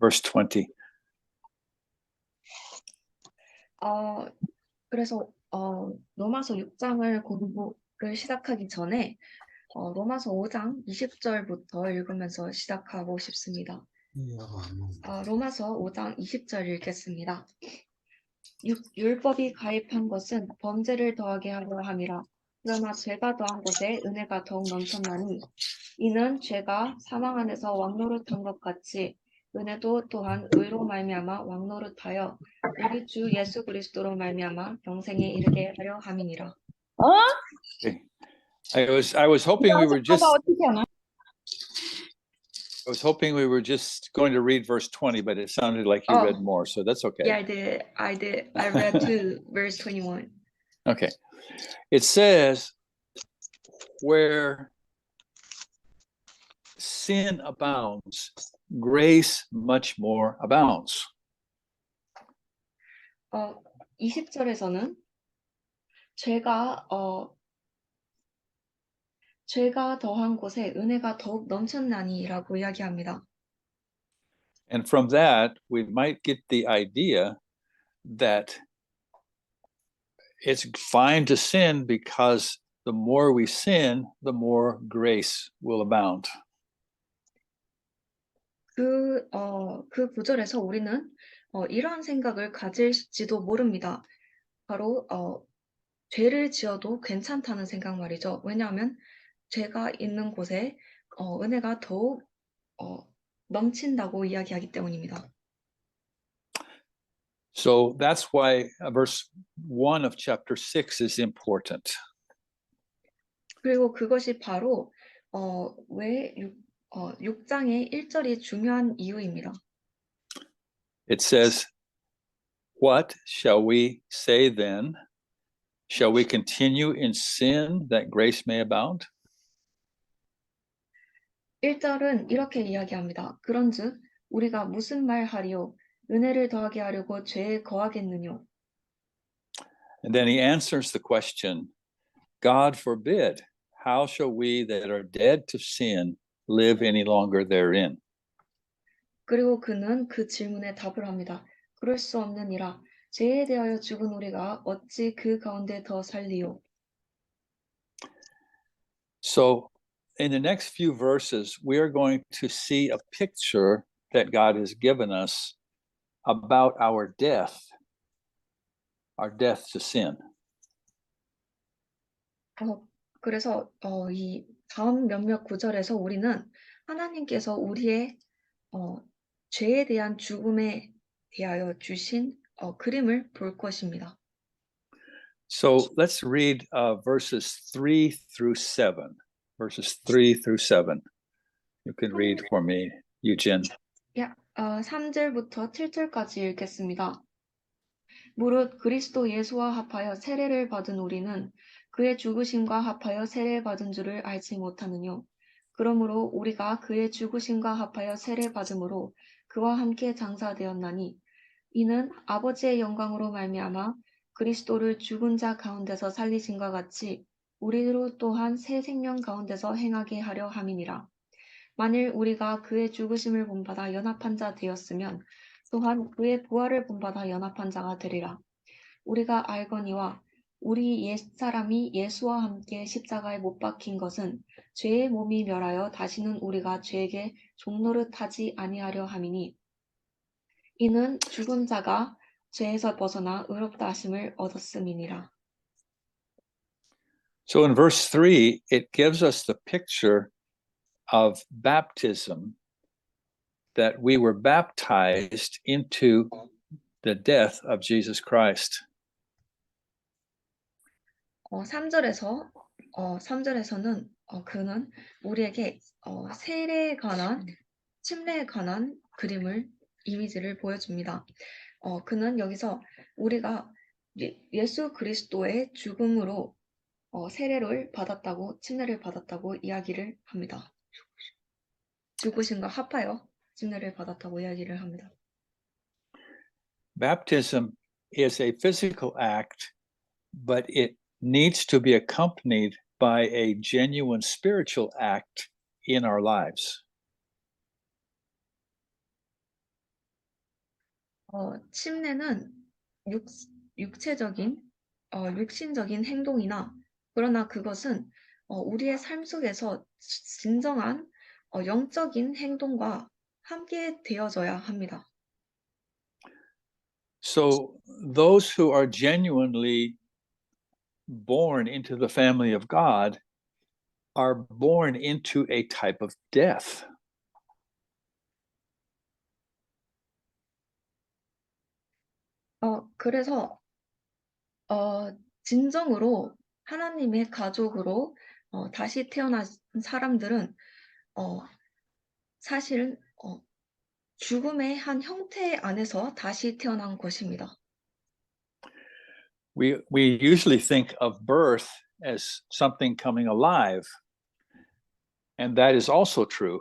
verse 20. 그래서 로마서 6장을 공부를 시작하기 전에 로마서 5장 20절부터 읽으면서 시작하고 싶습니다. 로마서 5장 20절 읽겠습니다. 율법이 가입한 것은 범죄를 더하게 하려 함이라. 그러나 죄가 더한 것에 은혜가 더욱 넘쳤나니 이는 죄가 사망 안에서 왕노릇한 것 같이 은혜도 또한 의로 말미암아 왕노릇하여 우리 주 예수 그리스도로 말미암아 영생에 이르게 하려 함이니라. Okay. I was hoping we were just going to read verse 20, but it sounded like you read more, so that's okay. Yeah, I did. I read to verse 21. Okay. It says, where sin abounds, grace much more abounds. 20절에서는 죄가 더한 곳에 은혜가 더욱 넘쳤나니라고 이야기합니다. And from that, we might get the idea that it's fine to sin because the more we sin, the more grace will abound. 그 구절에서 우리는 이러한 생각을 가질지도 모릅니다. 바로 죄를 지어도 괜찮다는 생각 말이죠. 왜냐하면 죄가 있는 곳에 은혜가 더욱 넘친다고 이야기하기 때문입니다. So that's why verse 1 of chapter 6 is important. 그리고 그것이 바로 왜 6장의 1절이 중요한 이유입니다. It says, what shall we say then? Shall we continue in sin that grace may abound? 1절은 이렇게 이야기합니다. 그런즉 우리가 무슨 말 하리요? 은혜를 더하게 하려고 죄에 거하겠느뇨? And then he answers the question, God forbid, how shall we that are dead to sin live any longer therein? 그리고 그는 그 질문에 답을 합니다. 그럴 수 없느니라. 죄에 대하여 죽은 우리가 어찌 그 가운데 더 살리요? So in the next few verses, we are going to see a picture that God has given us about our death to sin. 그래서 이 다음 몇몇 구절에서 우리는 하나님께서 우리의 죄에 대한 죽음에 대하여 주신 그림을 볼 것입니다. So let's read verses 3 through 7. Verses 3 through 7. You can read for me, Eugene. 3절부터 7절까지 읽겠습니다. 무릇 그리스도 예수와 합하여 세례를 받은 우리는 그의 죽으심과 합하여 세례받은 줄을 알지 못하느뇨. 그러므로 우리가 그의 죽으심과 합하여 세례받음으로 그와 함께 장사되었나니 이는 아버지의 영광으로 말미암아 그리스도를 죽은 자 가운데서 살리신과 같이 우리로 또한 새 생명 가운데서 행하게 하려 함이니라. 만일 우리가 그의 죽으심을 본받아 연합한 자 되었으면 또한 그의 부활을 본받아 연합한 자가 되리라. 우리가 알거니와 우리 옛사람이 예수와 함께 십자가에 못 박힌 것은 죄의 몸이 멸하여 다시는 우리가 죄에게 종노릇하지 아니하려 함이니 이는 죽은 자가 죄에서 벗어나 의롭다 하심을 얻었음이니라. So in verse 3, it gives us the picture of baptism, that we were baptized into the death of Jesus Christ. 3절에서는 그는 우리에게 세례에 관한 침례에 관한 그림을 이미지를 보여줍니다. 그는 여기서 우리가 예수 그리스도의 죽음으로 세례를 받았다고 침례를 받았다고 이야기를 합니다. 죽으심과 합하여 침례를 받았다고 이야기를 합니다. Baptism is a physical act, but it needs to be accompanied by a genuine spiritual act in our lives. 침례는 육, 육체적인, 육신적인 행동이나 그러나 그것은 우리의 삶 속에서 진정한 영적인 행동과 함께 되어져야 합니다. So those who are genuinely born into the family of God are born into a type of death. 그래서 진정으로 하나님의 가족으로 다시 태어난 사람들은 사실은 죽음의 한 형태 안에서 다시 태어난 것입니다. We usually think of birth as something coming alive, and that is also true.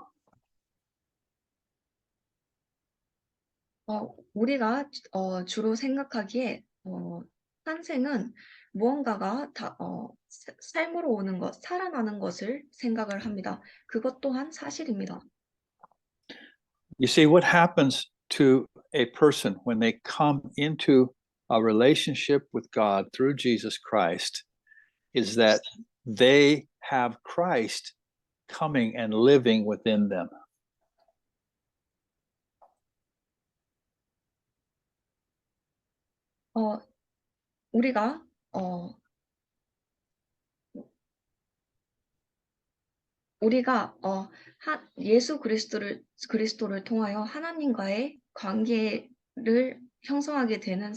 우리가 주로 생각하기에 탄생은 무언가가 삶으로 오는 것, 살아나는 것을 생각을 합니다. 그것 또한 사실입니다. You see, what happens to a person when they come into a relationship with God through Jesus Christ is that they have Christ coming and living within them. 우리가 예수 그리스도를 통하여 하나님과의 관계를 형성하게 되는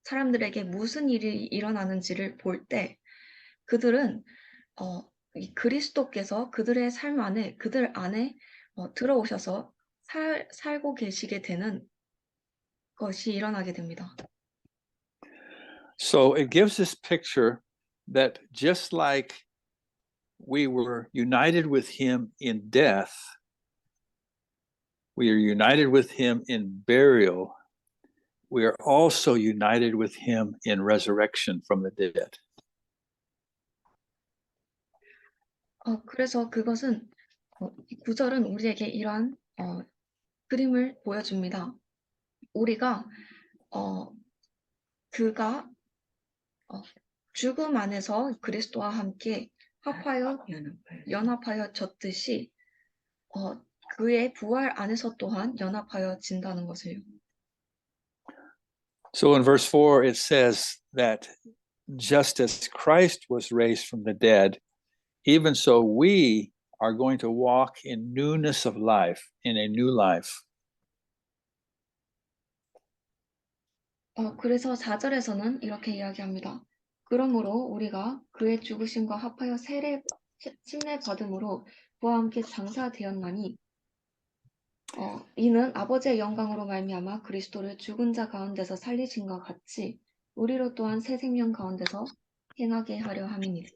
사람들에게 무슨 일이 일어나는지를 볼 때 그들은 이 그리스도께서 그들의 삶 안에 그들 안에 들어오셔서 살고 계시게 되는 것이 일어나게 됩니다. So it gives this picture that just like we were united with him in death, we are united with him in burial, we are also united with him in resurrection from the dead. 그래서 그것은 이 구절은 우리에게 이러한 그림을 보여줍니다. 우리가 그가 죽음 안에서 그리스도와 함께 연합하여졌듯이 그의 부활 안에서 또한 연합하여진다는 것을요. So in verse 4, it says that just as Christ was raised from the dead, even so we are going to walk in newness of life, in a new life. 그래서 4절에서는 이렇게 이야기합니다. 그러므로 우리가 그의 죽으심과 합하여 침례 받음으로 그와 함께 장사되었나니 이는 아버지의 영광으로 말미암아 그리스도를 죽은 자 가운데서 살리신과 같이 우리로 또한 새 생명 가운데서 행하게 하려 함이니라.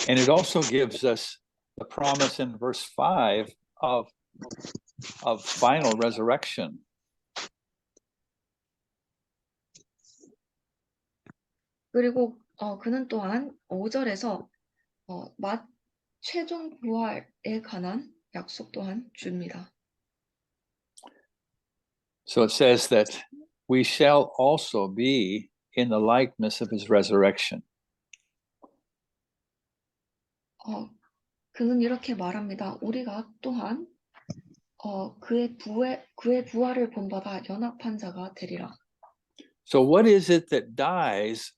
And it also gives us the promise in verse 5 of final resurrection. 그리고 그는 또한 5절에서 최종 부활에 관한 약속 또한 줍니다. So it says that we shall also be in the likeness of his resurrection. 그는 이렇게 말합니다. 우리가 또한 그의 부활을 본받아 연합한 자가 되리라. So what is it that dies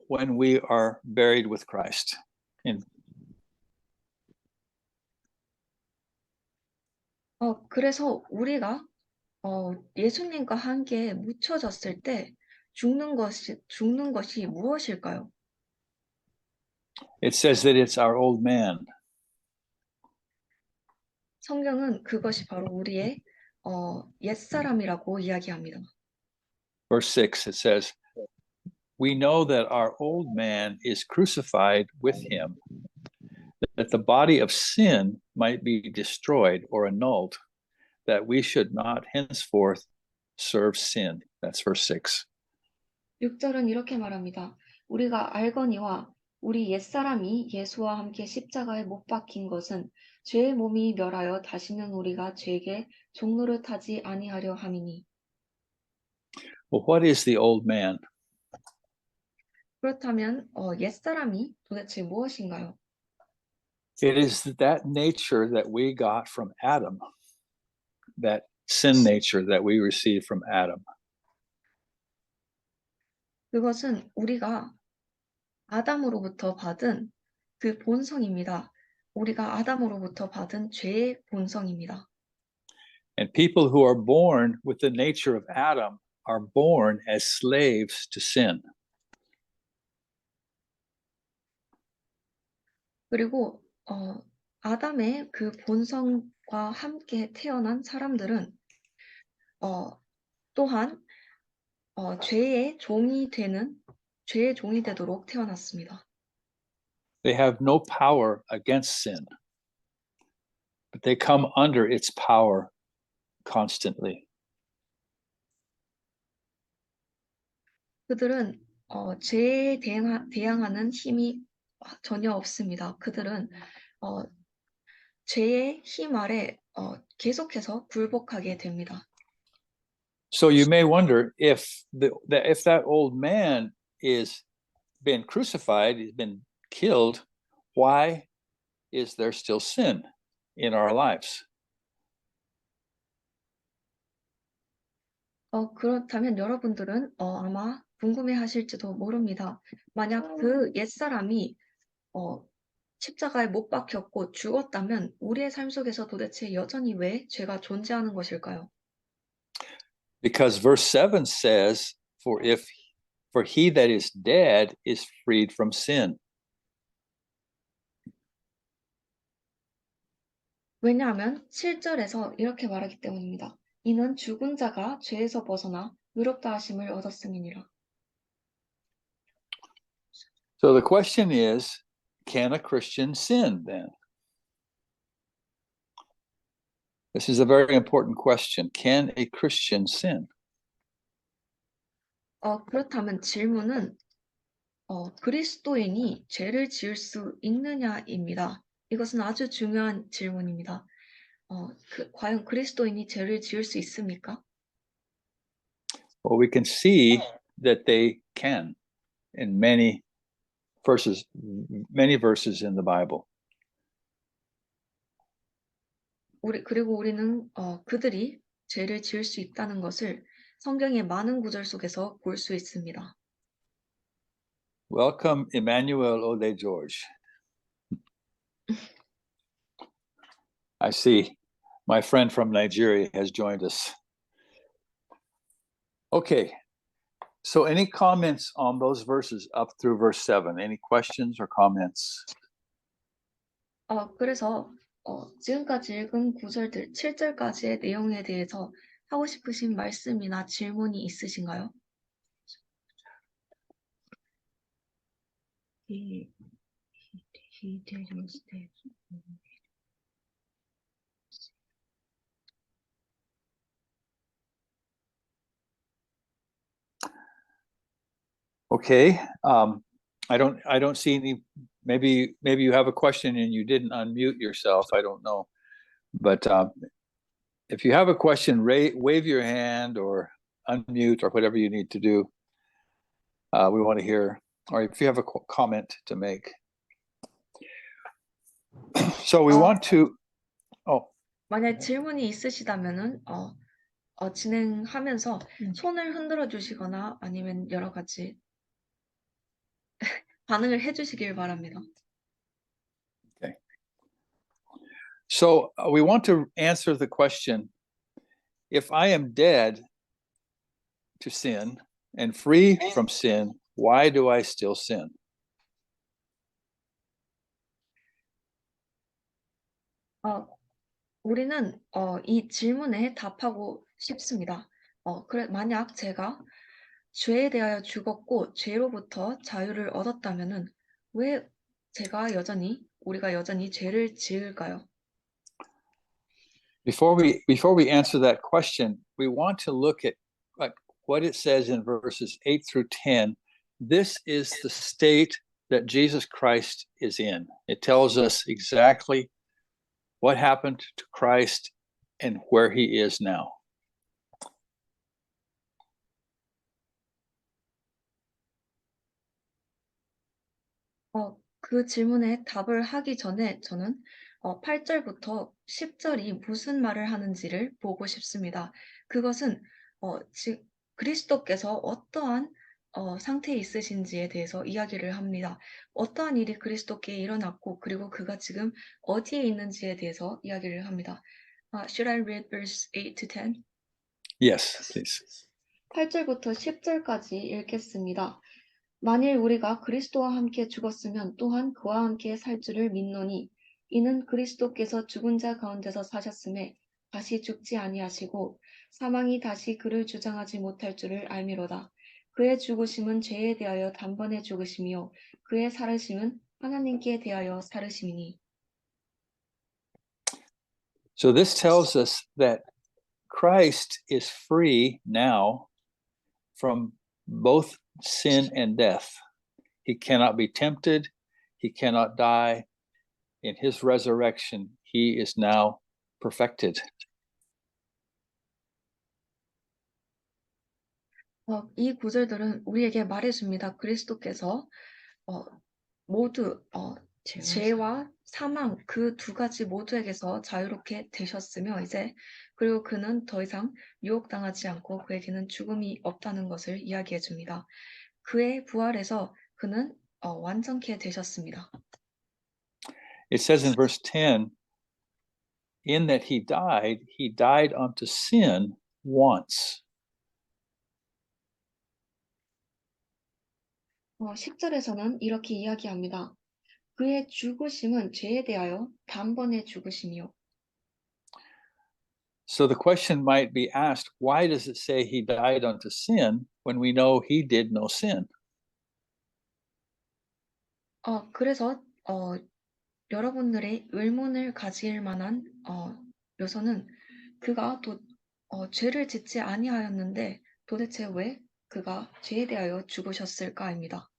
when we are buried with Christ? 그래서 우리가 예수님과 함께 묻혀졌을 때 죽는 것이 무엇일까요? It says that it's our old man. 성경은 그것이 바로 우리의 옛사람이라고 이야기합니다. Verse 6, it says, we know that our old man is crucified with him, that the body of sin might be destroyed or annulled, that we should not henceforth serve sin. That's verse 6. 6절은 이렇게 말합니다. 우리가 알거니와 우리 옛사람이 예수와 함께 십자가에 못 박힌 것은 죄의 몸이 멸하여 다시는 우리가 죄에게 종노릇하지 아니하려 함이니. Well, what is the old man? 그렇다면 옛사람이 도대체 무엇인가요? It is that nature that we got from Adam, that sin nature that we received from Adam. 그것은 우리가 아담으로부터 받은 그 본성입니다. 우리가 아담으로부터 받은 죄의 본성입니다. And people who are born with the nature of Adam are born as slaves to sin. 그리고 아담의 그 본성과 함께 태어난 사람들은 또한 죄의 종이 되도록 태어났습니다. They have no power against sin, but they come under its power constantly. 그들은 죄에 대항하는 힘이 전혀 없습니다. 그들은 죄의 힘 아래 계속해서 굴복하게 됩니다. So you may wonder if that old man is been crucified, he's been killed, why is there still sin in our lives? 그렇다면 여러분들은 아마 궁금해하실지도 모릅니다. 만약 그 옛사람이 십자가에 못 박혔고 죽었다면 우리의 삶 속에서 도대체 여전히 왜 죄가 존재하는 것일까요? Because verse 7 says, for he that is dead is freed from sin. 왜냐하면 7절에서 이렇게 말하기 때문입니다. 이는 죽은 자가 죄에서 벗어나 의롭다 하심을 얻었음이니라. So the question is, can a Christian sin then? This is a very important question. Can a Christian sin? 그렇다면 질문은 그리스도인이 죄를 지을 수 있느냐입니다. 이것은 아주 중요한 질문입니다. 과연 그리스도인이 죄를 지을 수 있습니까? Well, we can see that they can in many verses in the Bible. 그리고 우리는 그들이 죄를 지을 수 있다는 것을 성경의 많은 구절 속에서 볼 수 있습니다. Welcome, Emmanuel Ode George. I see my friend from Nigeria has joined us. Okay, so any comments on those verses up through verse 7? Any questions or comments? 그래서 지금까지 읽은 구절들 7절까지의 내용에 대해서 하고 싶으신 말씀이나 질문이 있으신가요? Okay, I don't see any. Maybe you have a question and you didn't unmute yourself. I don't know, but if you have a question, wave your hand or unmute or whatever you need to do. We want to hear, or if you have a comment to make. So we want to. 만약 질문이 있으시다면은 진행하면서 손을 흔들어 주시거나 아니면 여러 가지 반응을 해주시길 바랍니다. Okay. So we want to answer the question: if I am dead to sin and free from sin, why do I still sin? 우리는 이 질문에 답하고 싶습니다. 만약 제가 죄에 대하여 죽었고 죄로부터 자유를 얻었다면은 왜 우리가 여전히 죄를 지을까요? Before we answer that question, we want to look at what it says in verses 8 through 10. This is the state that Jesus Christ is in. It tells us exactly what happened to Christ and where he is now. 그 질문에 답을 하기 전에 저는 8절부터 10절이 무슨 말을 하는지를 보고 싶습니다. 그것은 그리스도께서 어떠한 상태에 있으신지에 대해서 이야기를 합니다. 어떠한 일이 그리스도께 일어났고 그리고 그가 지금 어디에 있는지에 대해서 이야기를 합니다. Should I read verse 8 to 10? Yes, please. 8절부터 10절까지 읽겠습니다. 만일 우리가 그리스도와 함께 죽었으면 또한 그와 함께 살 줄을 믿노니 이는 그리스도께서 죽은 자 가운데서 사셨음에 다시 죽지 아니하시고 사망이 다시 그를 주장하지 못할 줄을 알미로다. 그의 죽으심은 죄에 대하여 단번에 죽으심이요 그의 살으심은 하나님께 대하여 살으심이니. So this tells us that Christ is free now from both sin and death. He cannot be tempted. He cannot die. In his resurrection, he is now perfected. 이 구절들은 우리에게 말해줍니다. 그리스도께서 모두 죄와 사망 그 두 가지 모두에게서 자유롭게 되셨으며 이제 그리고 그는 더 이상 유혹당하지 않고 그에게는 죽음이 없다는 것을 이야기해 줍니다. 그의 부활에서 그는 완전케 되셨습니다. It says in verse 10, in that he died unto sin once. 10절에서는 이렇게 이야기합니다. 그의 죽으심은 죄에 대하여 단번에 죽으심이요. So the question might be asked, why does it say he died unto sin when we know he did no sin? 그래서 여러분들의 의문을 가질 만한 요소는 그가 죄를 짓지 아니하였는데 도대체 왜 그가 죄에 대하여 죽으셨을까입니다.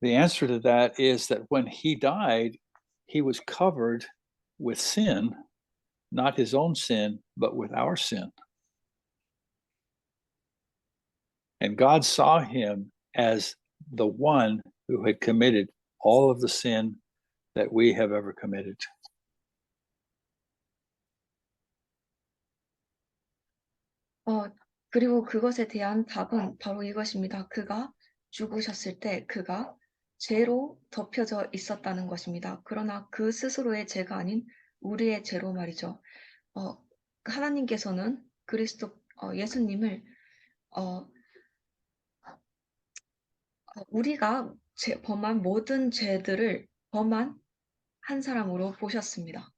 The answer to that is that when he died, he was covered with sin, not his own sin, but with our sin. And God saw him as the one who had committed all of the sin that we have ever committed. 그리고 그것에 대한 답은 바로 이것입니다. 그가 죽으셨을 때 그가 죄로 덮여져 있었다는 것입니다. 그러나 그 스스로의 죄가 아닌 우리의 죄로 말이죠. 하나님께서는 예수님을 우리가 범한 모든 죄들을 범한 한 사람으로 보셨습니다.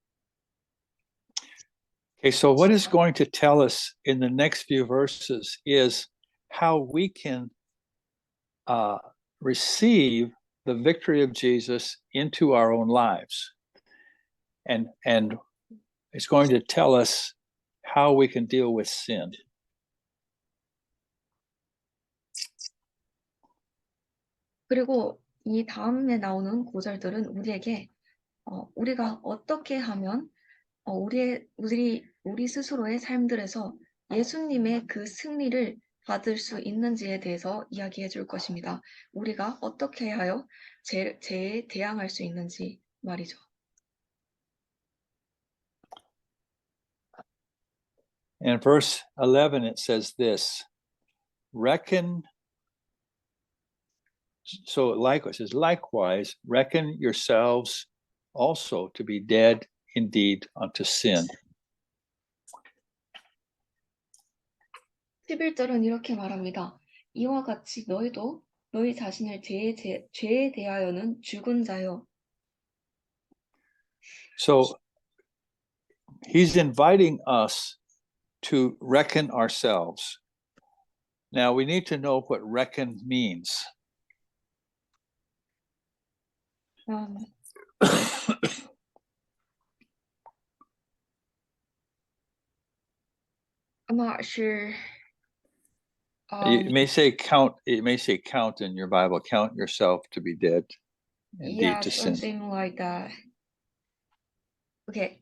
Okay, so what is going to tell us in the next few verses is how we can receive the victory of Jesus into our own lives. And it's going to tell us how we can deal with sin. 그리고 이 다음에 나오는 구절들은 우리에게 우리가 어떻게 하면 우리 스스로의 삶들에서 예수님의 그 승리를 받을 수 있는지에 대해서 이야기해 줄 것입니다. 우리가 어떻게 하여 죄에 대항할 수 있는지 말이죠. In verse 11, it says this, likewise, reckon yourselves also to be dead indeed unto sin. 11절은 이렇게 말합니다. 이와 같이 너희도 너희 자신을 죄에 대하여는 죽은 자요. So he's inviting us to reckon ourselves. Now we need to know what reckon means. I'm not sure It may say count. It may say count in your Bible. Count yourself to be dead, indeed yeah, to sin. something like that. Okay,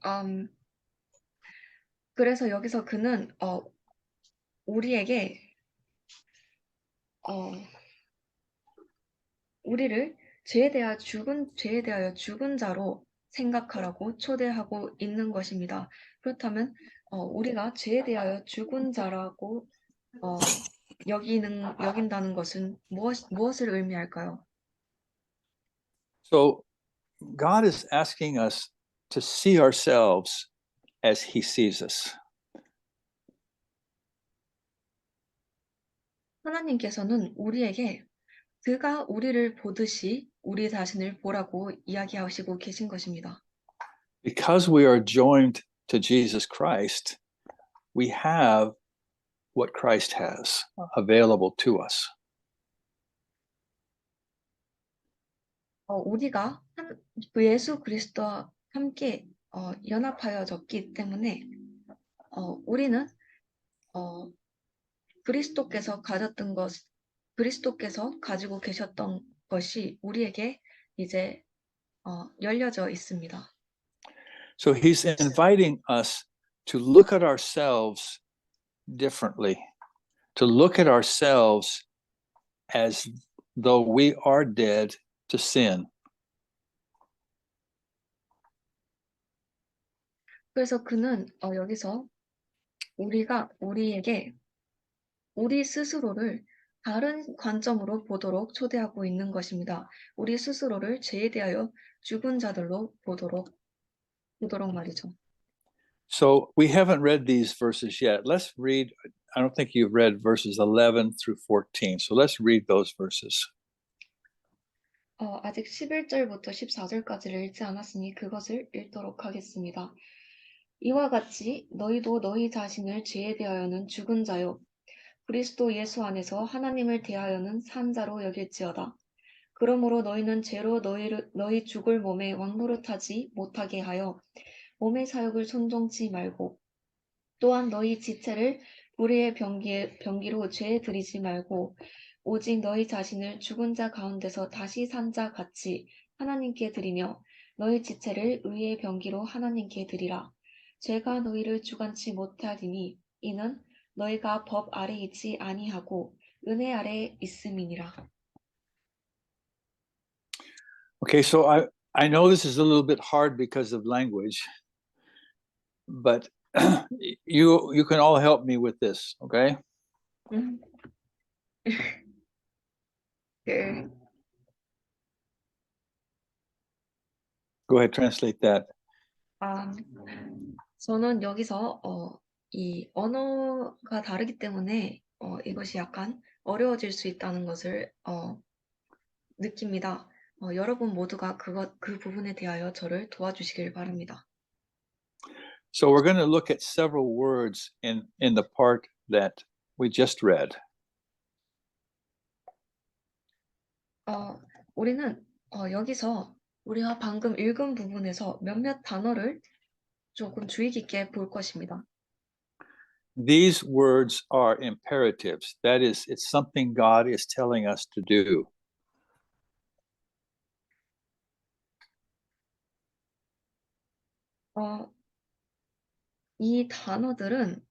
그래서 여기서 그는 우리에게 우리를 죄에 대하여 죽은 자로 생각하라고 초대하고 있는 것입니다. 그렇다면 우리가 죄에 대하여 죽은 자라고 여긴다는 것은 무엇을 의미할까요? So God is asking us to see ourselves as He sees us. 하나님께서는 우리에게 그가 우리를 보듯이 우리 자신을 보라고 이야기하시고 계신 것입니다. Because we are joined to Jesus Christ, we have what Christ has available to us. 우리가 예수 그리스도와 함께 연합하여졌기 때문에 우리는 그리스도께서 가지고 계셨던 것이 우리에게 이제 열려져 있습니다. So He's inviting us to look at ourselves differently, to look at ourselves as though we are dead to sin. 그래서 그는 여기서 우리에게 우리 스스로를 다른 관점으로 보도록 초대하고 있는 것입니다. 우리 스스로를 죄에 대하여 죽은 자들로 보도록 말이죠. So we haven't read these verses yet. Let's read. I don't think you've read verses 11 through 14. So let's read those verses. 아직 11절부터 14절까지를 읽지 않았으니 그것을 읽도록 하겠습니다. 이와 같이 너희도 너희 자신을 죄에 대하여는 죽은 자요 그리스도 예수 안에서 하나님을 대하여는 산 자로 여길지어다. 그러므로 너희는 죄로 너희 죽을 몸에 왕노릇하지 못하게 하여 몸의 사욕을 순종치 말고 또한 너희 지체를 불의의 병기로 죄에 들이지 말고 오직 너희 자신을 죽은 자 가운데서 다시 산 자 같이 하나님께 드리며 너희 지체를 의의 병기로 하나님께 드리라. 죄가 너희를 주관치 못하리니 이는 너희가 법 아래 있지 아니하고 은혜 아래 있음이니라. Okay, so I know this is a little bit hard because of language, but you can all help me with this, okay? 그, Go ahead, translate that. 저는 여기서 이 언어가 다르기 때문에 이것이 약간 어려워질 수 있다는 것을 느낍니다. 여러분 모두가 그 부분에 대하여 저를 도와주시길 바랍니다. So we're going to look at several words in the part that we just read. 우리는 여기서 우리가 방금 읽은 부분에서 몇몇 단어를 조금 주의 깊게 볼 것입니다. These words are imperatives. That is, it's something God is telling us to do. 이 단어들은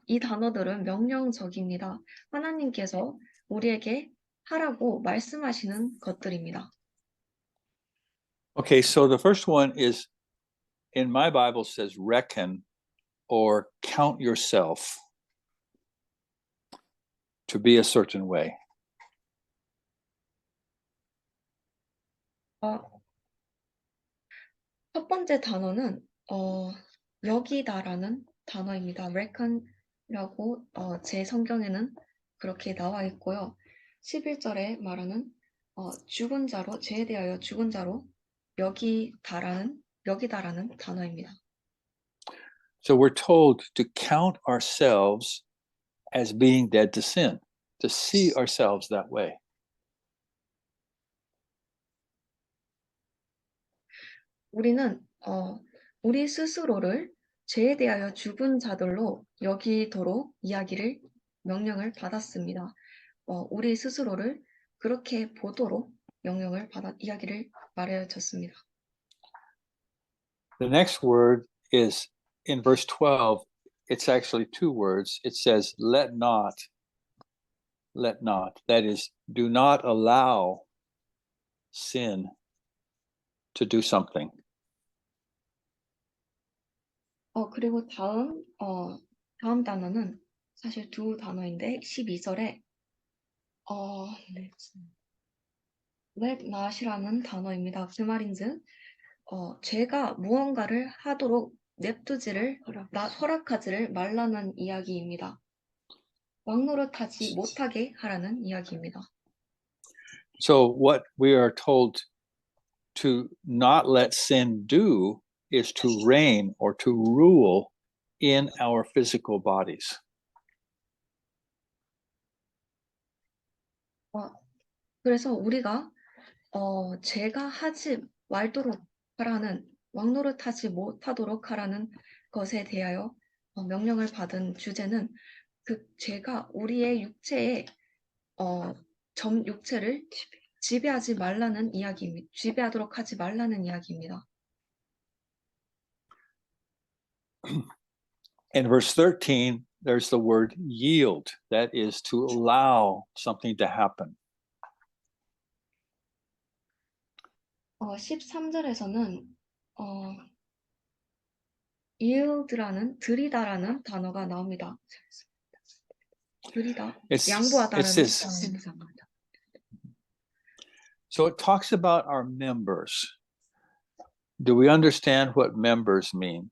이 단어들은 명령적입니다. 하나님께서 우리에게 하라고 말씀하시는 것들입니다. Okay, so the first one is in my Bible says reckon or count yourself to be a certain way. 첫 번째 단어는 여기다라는 단어입니다. reckon이라고 제 성경에는 그렇게 나와 있고요. 11절에 말하는 죽은 자로 죄에 대하여 죽은 자로 여기다라는 단어입니다. So we're told to count ourselves as being dead to sin, to see ourselves that way. 우리는 우리 스스로를 죄에 대하여 죽은 자들로 여기도록 명령을 받았습니다. 우리 스스로를 그렇게 보도록 이야기를 말해줬습니다. The next word is in verse 12. It's actually two words. It says, let not. Let not. That is, do not allow sin to do something. 그리고 다음 단어는 사실 두 단어인데 12절에 let not이라는 단어입니다. 그 말인즉 죄가 무언가를 하도록 냅두지를 허락하지를 말라는 이야기입니다. 왕노릇하지 못하게 하라는 이야기입니다. So what we are told to not let sin do is to reign or to rule in our physical bodies. 그래서 우리가 죄가 하지 말도록 하라는 왕노릇하지 못하도록 하라는 것에 대하여 명령을 받은 주제는 그 죄가 우리의 육체에 육체를 지배하지 말라는 이야기입니다. 지배하도록 하지 말라는 이야기입니다. In verse 13, there's the word yield. That is to allow something to happen. 13절에서는 yield라는 들이다라는 단어가 나옵니다. 들이다, 양보하다라는 단어입니다. So it talks about our members. Do we understand what members mean?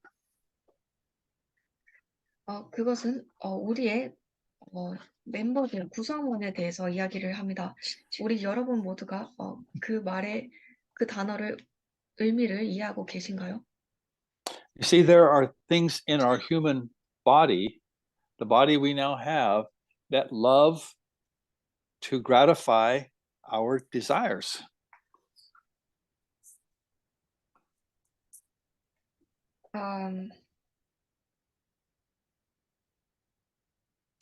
그것은 우리의 멤버들, 구성원에 대해서 이야기를 합니다. 우리 여러분 모두가 그 단어를 의미를 이해하고 계신가요? You see, there are things in our human body, the body we now have, that love to gratify our desires.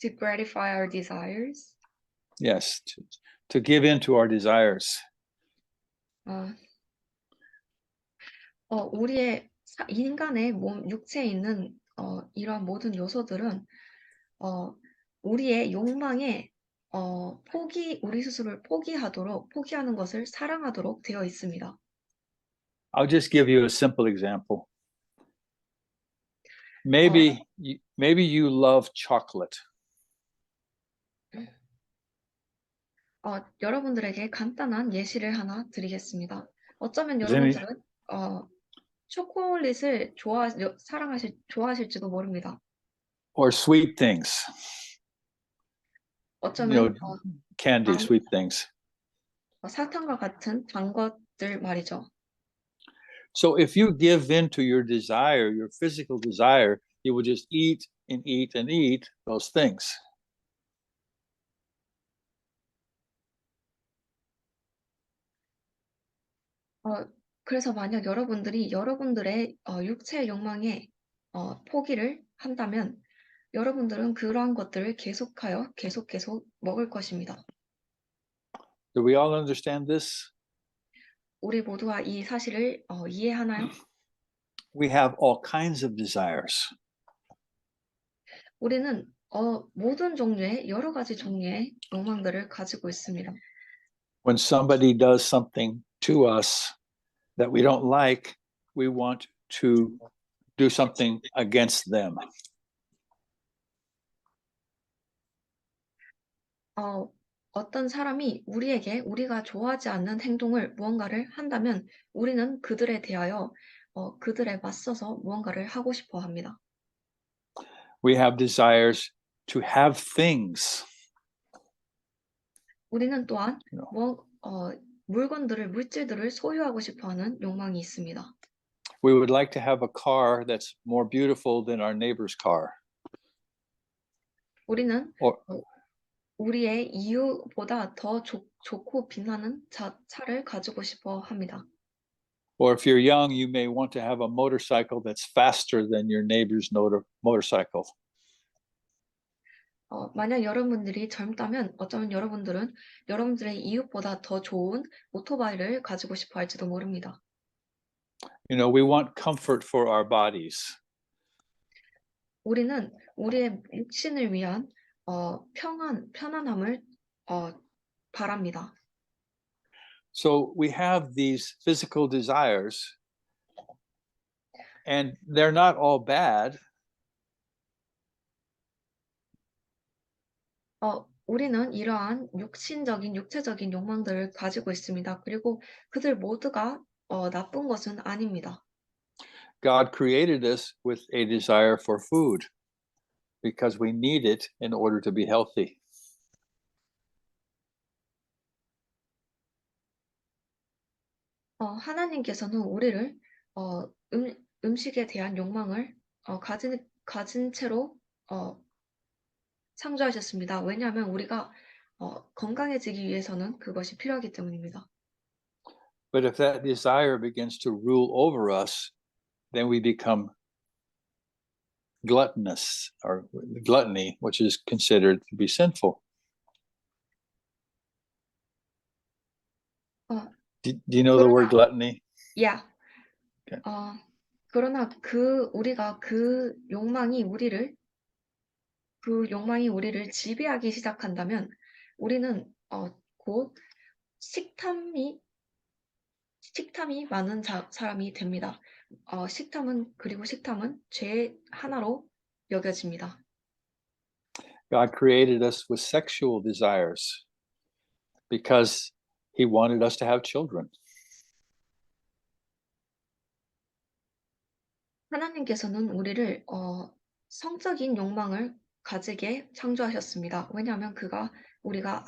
To gratify our desires. Yes, to give in to our desires. 우리의 인간의 몸, 육체에 있는 이러한 모든 요소들은 우리의 욕망에 우리 스스로를 포기하는 것을 사랑하도록 되어 있습니다. I'll just give you a simple example. Maybe you love chocolate. 여러분들에게 간단한 예시를 하나 드리겠습니다. 어쩌면 여러분들은 초콜릿을 좋아하실지도 모릅니다. Or sweet things. 어쩌면 candy, sweet things. 사탕과 같은 단 것들 말이죠. So if you give in to your desire, your physical desire, you will just eat and eat and eat those things. 그래서 만약 여러분들의 육체의 욕망에 포기를 한다면 여러분들은 그러한 것들을 계속 먹을 것입니다. Do we all understand this? 우리 모두가 이 사실을 이해하나요? We have all kinds of desires. 우리는 모든 종류의 여러 가지 종류의 욕망들을 가지고 있습니다. When somebody does something to us that we don't like, we want to do something against them. 어떤 사람이 우리가 좋아하지 않는 무언가를 한다면 우리는 그들에 대하여 그들에 맞서서 무언가를 하고 싶어 합니다. We have desires to have things. 우리는 또한 물질들을 소유하고 싶어 하는 욕망이 있습니다. We would like to have a car that's more beautiful than our neighbor's car. 우리는 우리의 이유보다 더 좋고 빛나는 차를 가지고 싶어 합니다. Or if you're young, you may want to have a motorcycle that's faster than your neighbor's motorcycle. 만약 여러분들이 젊다면 어쩌면 여러분들은 여러분들의 이웃보다 더 좋은 오토바이를 가지고 싶어 할지도 모릅니다. You know, we want comfort for our bodies. 우리는 우리의 육신을 위한 편안함을 바랍니다. So we have these physical desires, and they're not all bad. 우리는 이러한 육체적인 욕망들을 가지고 있습니다. 그리고 그들 모두가 나쁜 것은 아닙니다. God created us with a desire for food because we need it in order to be healthy. 하나님께서는 우리를 음식에 대한 욕망을 가진 채로 창조하셨습니다. 왜냐하면 우리가 건강해지기 위해서는 그것이 필요하기 때문입니다. But if that desire begins to rule over us, then we become gluttonous, or gluttony, which is considered to be sinful. Do you know the word gluttony? Yeah. Okay. 그러나 우리가 그 욕망이 우리를 지배하기 시작한다면 우리는 곧 식탐이 많은 사람이 됩니다. 식탐은 죄의 하나로 여겨집니다. God created us with sexual desires because he wanted us to have children. 하나님께서는 우리를 성적인 욕망을 가지게 창조하셨습니다. 왜냐하면 우리가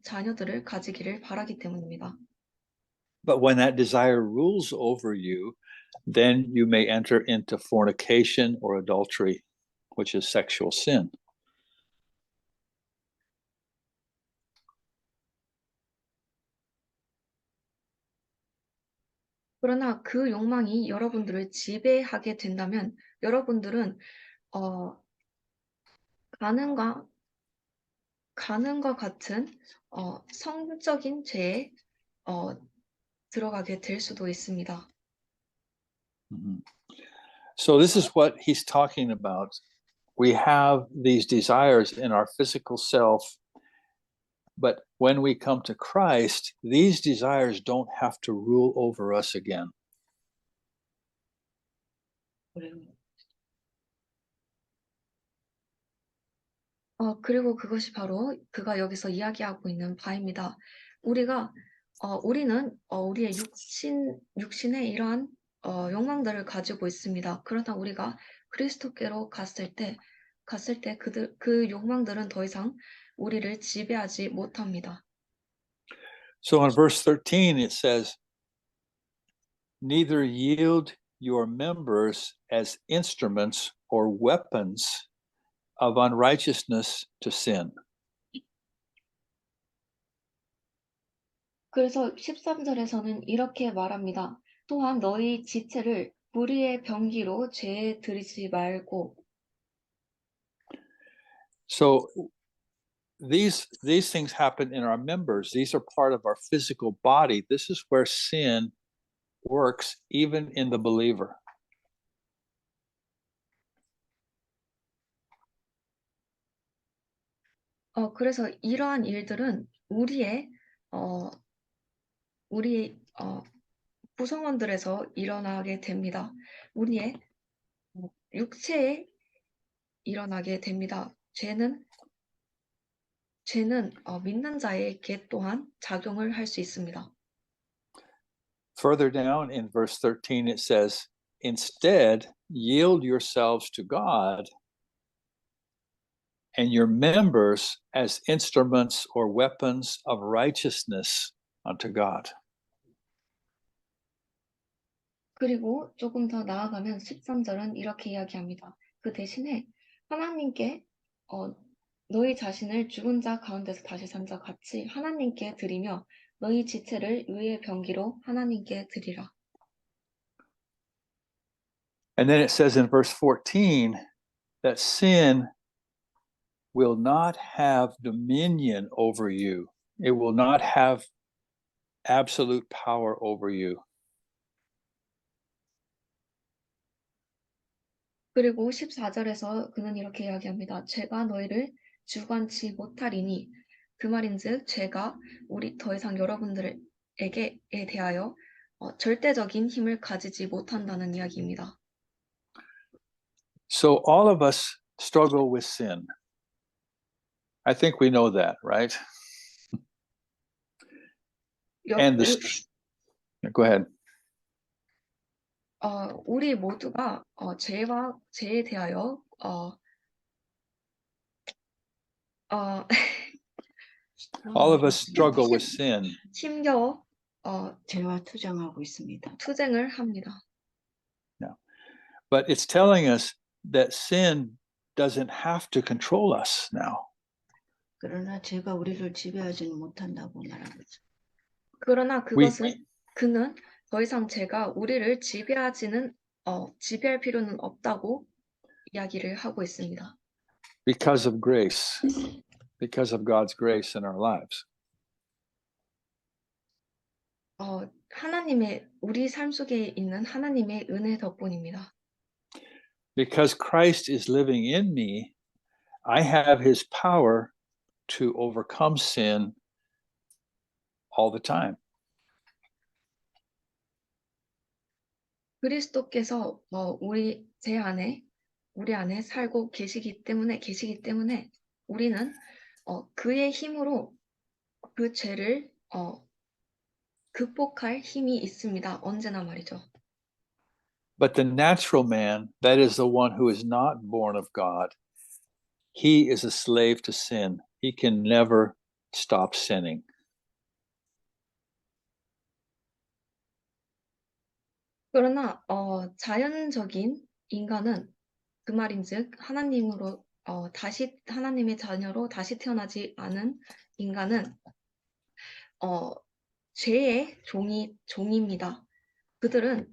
자녀들을 가지기를 바라기 때문입니다. But when that desire rules over you, then you may enter into fornication or adultery, which is sexual sin. 그러나 그 욕망이 여러분들을 지배하게 된다면 여러분들은 가는과 같은 성적인 죄에 들어가게 될 수도 있습니다. Mm-hmm. So this is what he's talking about. We have these desires in our physical self, but when we come to Christ, these desires don't have to rule over us again. 그리고 그것이 바로 그가 여기서 이야기하고 있는 바입니다. 우리는 우리의 육신의 이러한 욕망들을 가지고 있습니다. 그러나 우리가 그리스도께로 갔을 때 그 욕망들은 더 이상 우리를 지배하지 못합니다. So in verse 13, it says, neither yield your members as instruments or weapons of unrighteousness to sin. 그래서 13절에서는 이렇게 말합니다. 또한 너희 지체를 불의의 병기로 죄에 들이지 말고. So these things happen in our members. These are part of our physical body. This is where sin works even in the believer. 그래서 이러한 일들은 우리의 구성원들에서 일어나게 됩니다. 우리의 육체에 일어나게 됩니다. 죄는 믿는 자에게 또한 작용을 할 수 있습니다. Further down in verse 13, it says, instead, yield yourselves to God and your members as instruments or weapons of righteousness unto God. 그리고 조금 더 나아가면 13절은 이렇게 이야기합니다. 그 대신에 하나님께 너희 자신을 죽은 자 가운데서 다시 산 자 같이 하나님께 드리며 너희 지체를 의의 병기로 하나님께 드리라. And then it says in verse 14 that sin will not have dominion over you. It will not have absolute power over you. 그리고 14절에서 그는 이렇게 이야기합니다. 죄가 너희를 주관치 못하리니 그 말인즉 죄가 우리 더 이상 여러분들에게 대하여 절대적인 힘을 가지지 못한다는 이야기입니다. So all of us struggle with sin. I think we know that, right? And go ahead. 우리 모두가 죄에 대하여 all of us struggle with sin. 힘겨워 죄와 투쟁하고 있습니다. 투쟁을 합니다. But it's telling us that sin doesn't have to control us now. 그러나 죄가 우리를 지배하지는 못한다고 말합니다. 그러나 그는 더 이상 죄가 우리를 지배할 필요는 없다고 이야기를 하고 있습니다. Because of grace, because of God's grace in our lives. 우리 삶 속에 있는 하나님의 은혜 덕분입니다. Because Christ is living in me, I have his power to overcome sin all the time. 그리스도께서 우리 안에 살고 계시기 때문에 우리는 그의 힘으로 그 죄를 극복할 힘이 있습니다. 언제나 말이죠. But the natural man, that is the one who is not born of God, he is a slave to sin. He can never stop sinning. 그러나 자연적인 인간은 그 말인즉 하나님의 자녀로 다시 태어나지 않은 인간은 죄의 종입니다. 그들은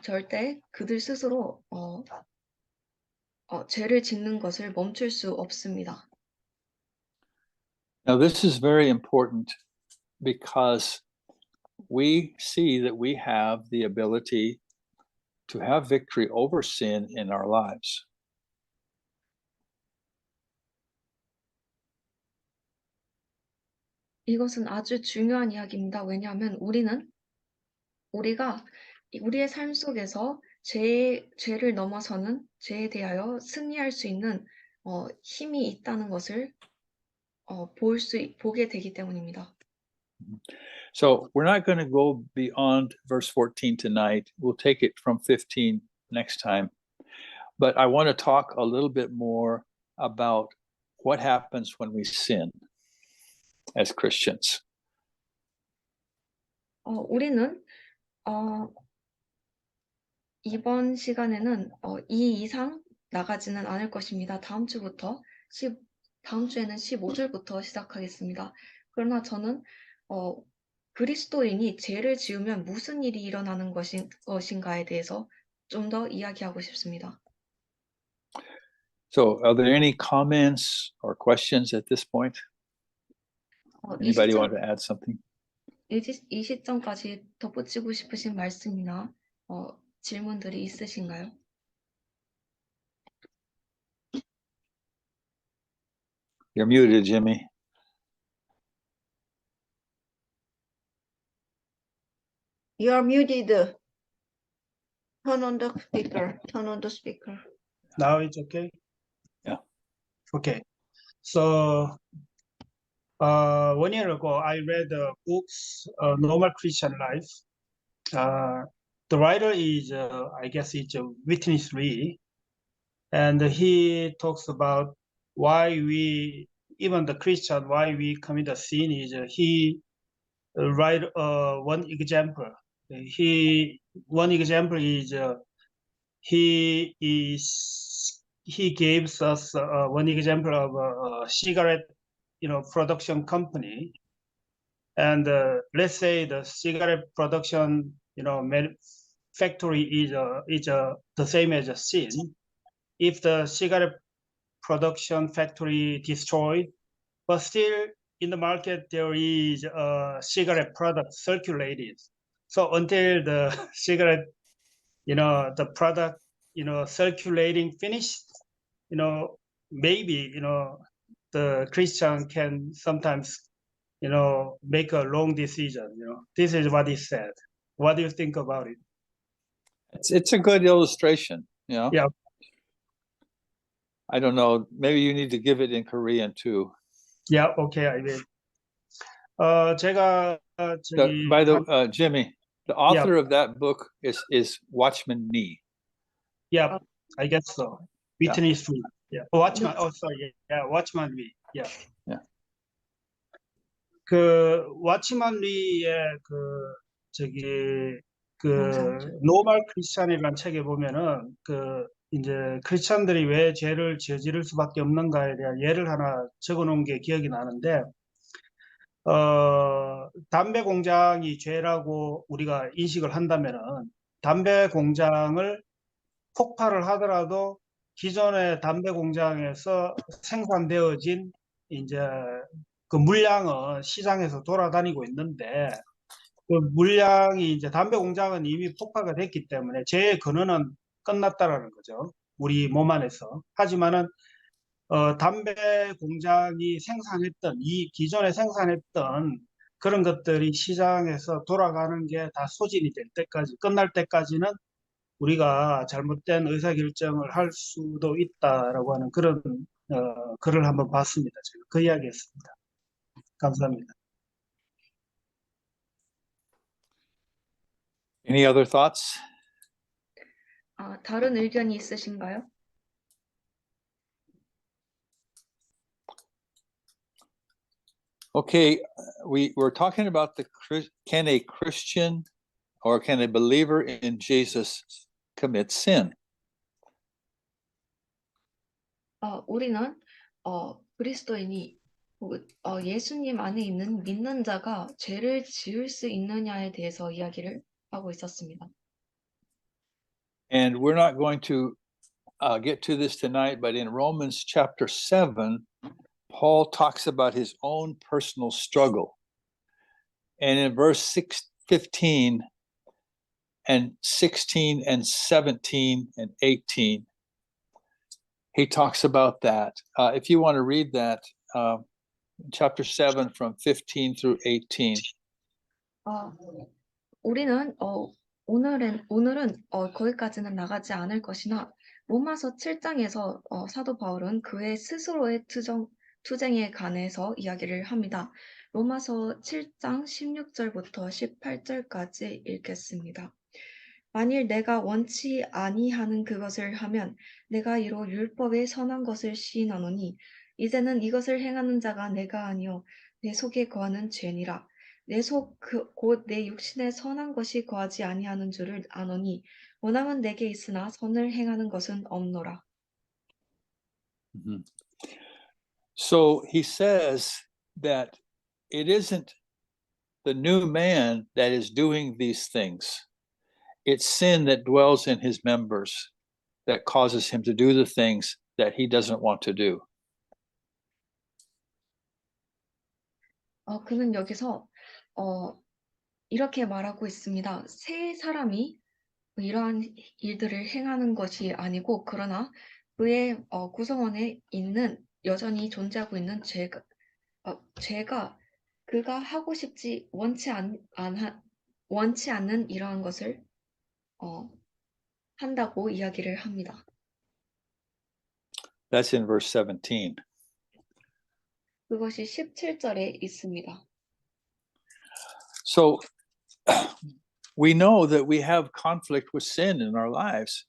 절대 그들 스스로 죄를 짓는 것을 멈출 수 없습니다. Now this is very important because we see that we have the ability to have victory over sin in our lives. 이것은 아주 중요한 이야기입니다. 왜냐하면 우리가 우리의 삶 속에서 죄를 넘어서는 죄에 대하여 승리할 수 있는 힘이 있다는 것을 보게 되기 때문입니다. So we're not going to go beyond verse 14 tonight. We'll take it from 15 next time. But I want to talk a little bit more about what happens when we sin as Christians. 우리는 이번 시간에는 이 이상 나가지는 않을 것입니다. 다음 주에는 15절부터 시작하겠습니다. 그러나 저는 그리스도인이 죄를 지으면 무슨 일이 일어나는 것인가에 대해서 좀 더 이야기하고 싶습니다. So are there any comments or questions at this point? Anybody want to add something? 이 시점까지 덧붙이고 싶으신 말씀이나 질문들이 있으신가요? You're muted, Jimmy. You are muted. Turn on the speaker. Turn on the speaker. Now it's okay? Yeah. Okay. So 1 year ago, I read the books, Normal Christian Life. The writer is, I guess it's Witness Lee. And he talks about why even the Christian, why we commit a sin is he write one example. One example is he gives us one example of a cigarette, production company, and let's say the cigarette production, factory is the same as a sin. If the cigarette production factory destroyed, but still in the market there is a cigarette product circulated. So until the cigarette, the product, circulating finished, maybe, the Christian can sometimes, make a wrong decision. This is what he said. What do you think about it? It's a good illustration, Yeah. I don't know, maybe you need to give it in Korean too. Yeah, okay, I will. 제가 저기 By the Jimmy, the author of that book is Watchman Nee. yeah, I guess so. Yeah. Whitney Street. Yeah. Watchman. Oh, sorry. Yeah, Watchman Nee. Yeah. Yeah. 그 Watchman Nee의 노멀 크리스찬이라는 책에 보면은 이제 크리스찬들이 왜 죄를 저지를 수밖에 없는가에 대한 예를 하나 적어놓은 게 기억이 나는데, 담배 공장이 죄라고 우리가 인식을 한다면은 담배 공장을 폭발을 하더라도 기존의 담배 공장에서 생산되어진 이제 그 물량은 시장에서 돌아다니고 있는데, 그 물량이 이제 담배 공장은 이미 폭파가 됐기 때문에 죄의 근원은 끝났다라는 거죠. 우리 몸 안에서. 하지만은 담배 공장이 기존에 생산했던 그런 것들이 시장에서 돌아가는 게 다 소진이 될 때까지, 끝날 때까지는 우리가 잘못된 의사결정을 할 수도 있다라고 하는 그런 글을 한번 봤습니다. 제가 그 이야기였습니다. 감사합니다. Any other thoughts? 다른 의견이 있으신가요? Okay, we're talking about can a Christian or can a believer in Jesus commit sin? 우리는 그리스도인이 혹은 예수님 안에 있는 믿는 자가 죄를 지을 수 있느냐에 대해서 이야기를 하고 있었습니다. And we're not going to get to this tonight, but in Romans chapter 7, Paul talks about his own personal struggle. And in verse 15 and 16 and 17 and 18, he talks about that. If you want to read that, chapter 7 from 15 through 18. 우리는 오늘은 거기까지는 나가지 않을 것이나 로마서 7장에서 사도 바울은 그의 스스로의 투쟁에 관해서 이야기를 합니다. 로마서 7장 16절부터 18절까지 읽겠습니다. 만일 내가 원치 아니하는 그것을 하면 내가 이로 율법의 선한 것을 시인하노니 이제는 이것을 행하는 자가 내가 아니요 내 속에 거하는 죄니라. 내 속 곧 내 육신에 선한 것이 거하지 아니하는 줄을 아노니 원함은 내게 있으나 선을 행하는 것은 없노라. Mm-hmm. So he says that it isn't the new man that is doing these things. It's sin that dwells in his members that causes him to do the things that he doesn't want to do. 그는 여기서 이렇게 말하고 있습니다. 새 사람이 이러한 일들을 행하는 것이 아니고 그러나 그의 구성원에 있는 여전히 존재하고 있는 죄가 그가 하고 싶지 원치 않는 이러한 것을 한다고 이야기를 합니다. That's in verse 17. 그것이 17절에 있습니다. So we know that we have conflict with sin in our lives,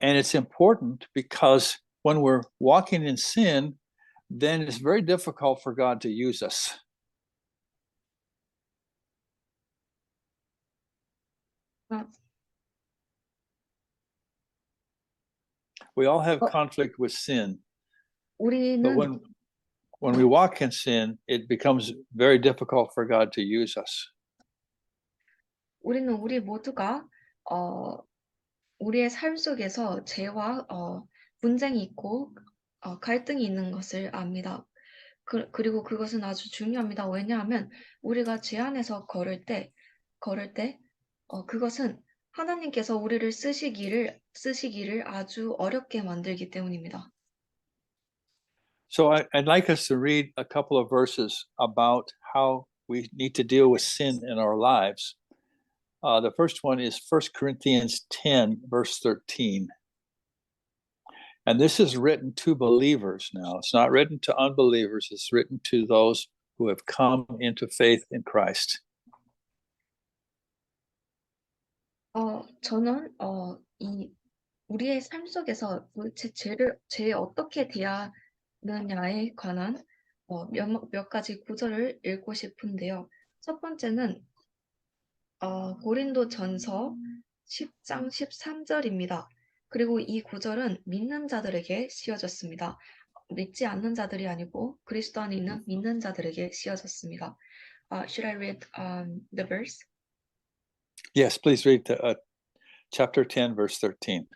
and it's important because when we're walking in sin, then it's very difficult for God to use us. We all have conflict with sin, but 우리는 when we walk in sin, it becomes very difficult for God to use us. 우리 모두가 우리의 삶 속에서 죄와 분쟁이 있고 갈등이 있는 것을 압니다. 그리고 그것은 아주 중요합니다. 왜냐하면 우리가 죄 안에서 걸을 때 그것은 하나님께서 우리를 쓰시기를 아주 어렵게 만들기 때문입니다. So I'd like us to read a couple of verses about how we need to deal with sin in our lives. The first one is 1 Corinthians 10, verse 13. And this is written to believers now. It's not written to unbelievers. It's written to those who have come into faith in Christ. 저는 우리의 삶 속에서 죄에 어떻게 대하느냐에 관한 몇 가지 구절을 읽고 싶은데요. 첫 번째는 고린도전서 10장 13절입니다. 그리고 이 구절은 믿는 자들에게 씌워졌습니다. 믿지 않는 자들이 아니고 그리스도 안에 있는 믿는 자들에게 씌워졌습니다. Should I read the verse? Yes, please read chapter 10, verse 13.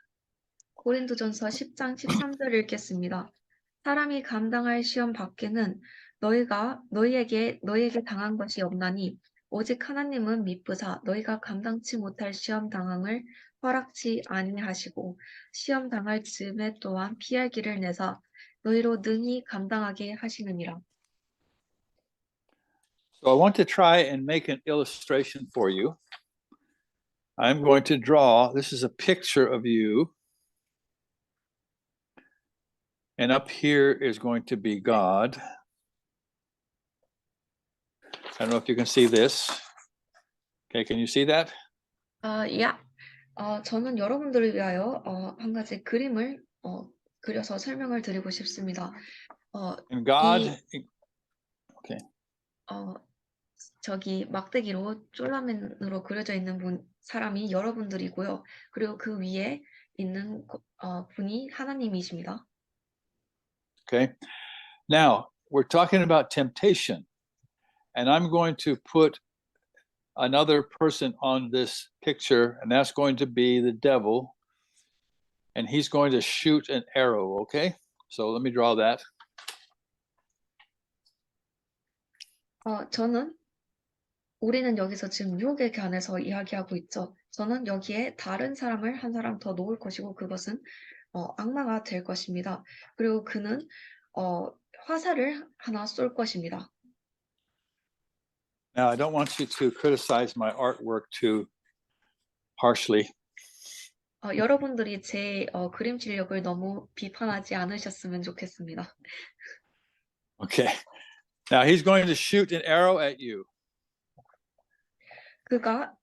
고린도전서 10장 13절 읽겠습니다. 사람이 감당할 시험 밖에는 너희에게 당한 것이 없나니 오직 하나님은 미쁘사 너희가 감당치 못할 시험 당함을 허락치 아니하시고 시험 당할 즈음에 또한 피할 길을 내사 너희로 능히 감당하게 하시느니라. So I want to try and make an illustration for you. I'm going to draw, this is a picture of you. And up here is going to be God. I don't know if you can see this. Okay, can you see that? 저는 여러분들을 위하여 한 가지 그림을 그려서 설명을 드리고 싶습니다. And God, okay. 저기 막대기로 쫄라맨으로 그려져 있는 사람이 여러분들이고요. 그리고 그 위에 있는 분이 하나님이십니다. Okay. Now, we're talking about temptation. And I'm going to put another person on this picture, and that's going to be the devil. And he's going to shoot an arrow, okay? So let me draw that. 우리는 여기서 지금 유혹에 관해서 이야기하고 있죠. 저는 여기에 다른 사람을 한 사람 더 놓을 것이고 그것은 악마가 될 것입니다. 그리고 그는 화살을 하나 쏠 것입니다. Now, I don't want you to criticize my artwork too harshly. 여러분들이 제 그림 실력을 너무 비판하지 않으셨으면 좋겠습니다. Okay. Now, he's going to shoot an arrow at you. 그가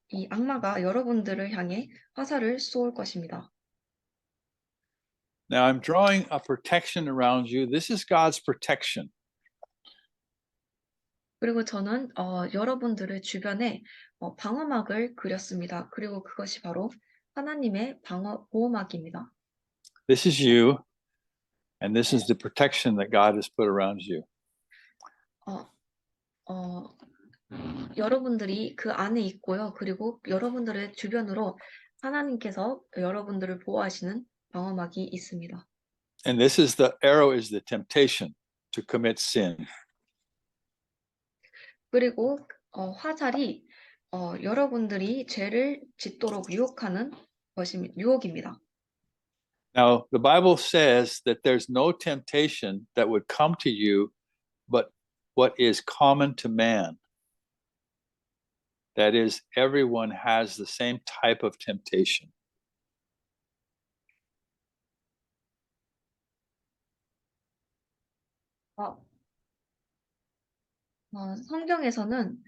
이 악마가 여러분들을 향해 화살을 쏠 것입니다. Now, I'm drawing a protection around you. This is God's protection. 그리고 저는 여러분들의 주변에 방어막을 그렸습니다. 그리고 그것이 바로 하나님의 보호막입니다. This is you, and this is the protection that God has put around you. 여러분들이 그 안에 있고요. 그리고 여러분들의 주변으로 하나님께서 여러분들을 보호하시는 방어막이 있습니다. And this is the arrow is the temptation to commit sin. 그리고 화살이 여러분들이 죄를 짓도록 유혹하는 유혹입니다. Now, the Bible says that there's no temptation that would come to you, but what is common to man. That is, everyone has the same type of temptation. 성경에서는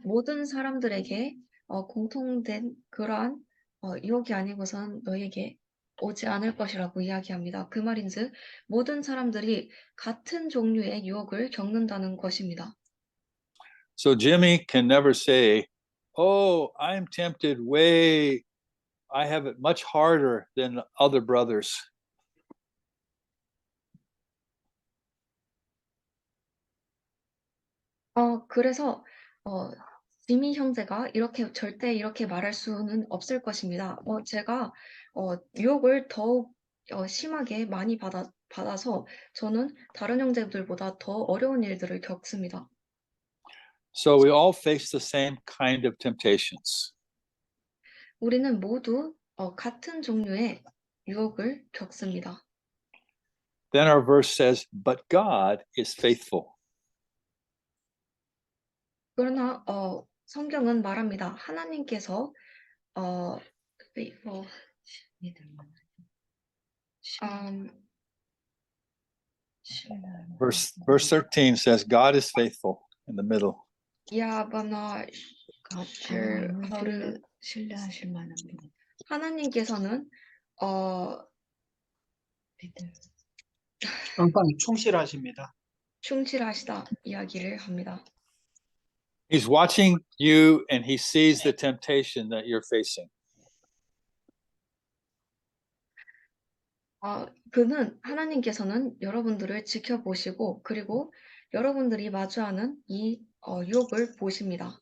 모든 사람들에게 공통된 그러한 유혹이 아니고선 너에게 오지 않을 것이라고 이야기합니다. 그 말인즉 모든 사람들이 같은 종류의 유혹을 겪는다는 것입니다. So Jimmy can never say, "Oh, I'm tempted way. I have it much harder than other brothers." 그래서 지미 형제가 이렇게 절대 이렇게 말할 수는 없을 것입니다. 제가 유혹을 더욱 심하게 많이 받아서 저는 다른 형제들보다 더 어려운 일들을 겪습니다. So we all face the same kind of temptations. 우리는 모두 같은 종류의 유혹을 겪습니다. Then our verse says, but God is faithful. 그러나 성경은 말합니다. 하나님께서 faithful, Verse 13 says, God is faithful in the middle. yeah, but I'm not sure how to. 신뢰하실 만한 분. 하나님께서는 항상 충실하십니다. 충실하시다 이야기를 합니다. He's watching you and he sees the temptation that you're facing. 하나님께서는 여러분들을 지켜보시고 그리고 여러분들이 마주하는 이 유혹을 보십니다.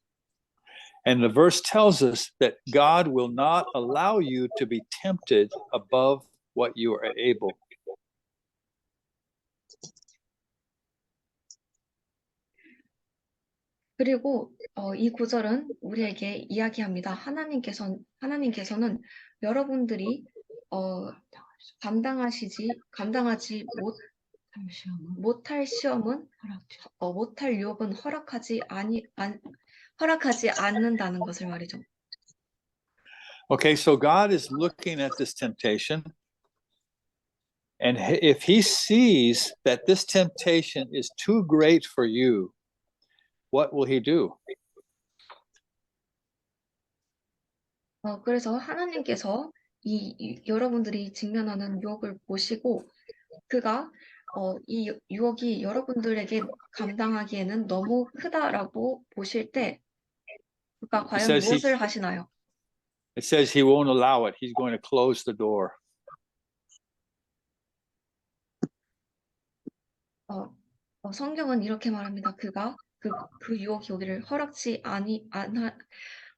And the verse tells us that God will not allow you to be tempted above what you are able. 그리고 이 구절은 우리에게 이야기합니다. 하나님께서는 여러분들이 감당하지 못할 시험은 못할 유혹은 허락하지 않는다는 것을 말이죠. Okay, so God is looking at this temptation. And if he sees that this temptation is too great for you, what will he do? 그래서 하나님께서 여러분들이 직면하는 유혹을 보시고 그가 이 유혹이 여러분들에게 감당하기에는 너무 크다라고 보실 때 그가 과연 무엇을 하시나요? It says he won't allow it. He's going to close the door. 성경은 이렇게 말합니다. 그가 그 유혹이 오기를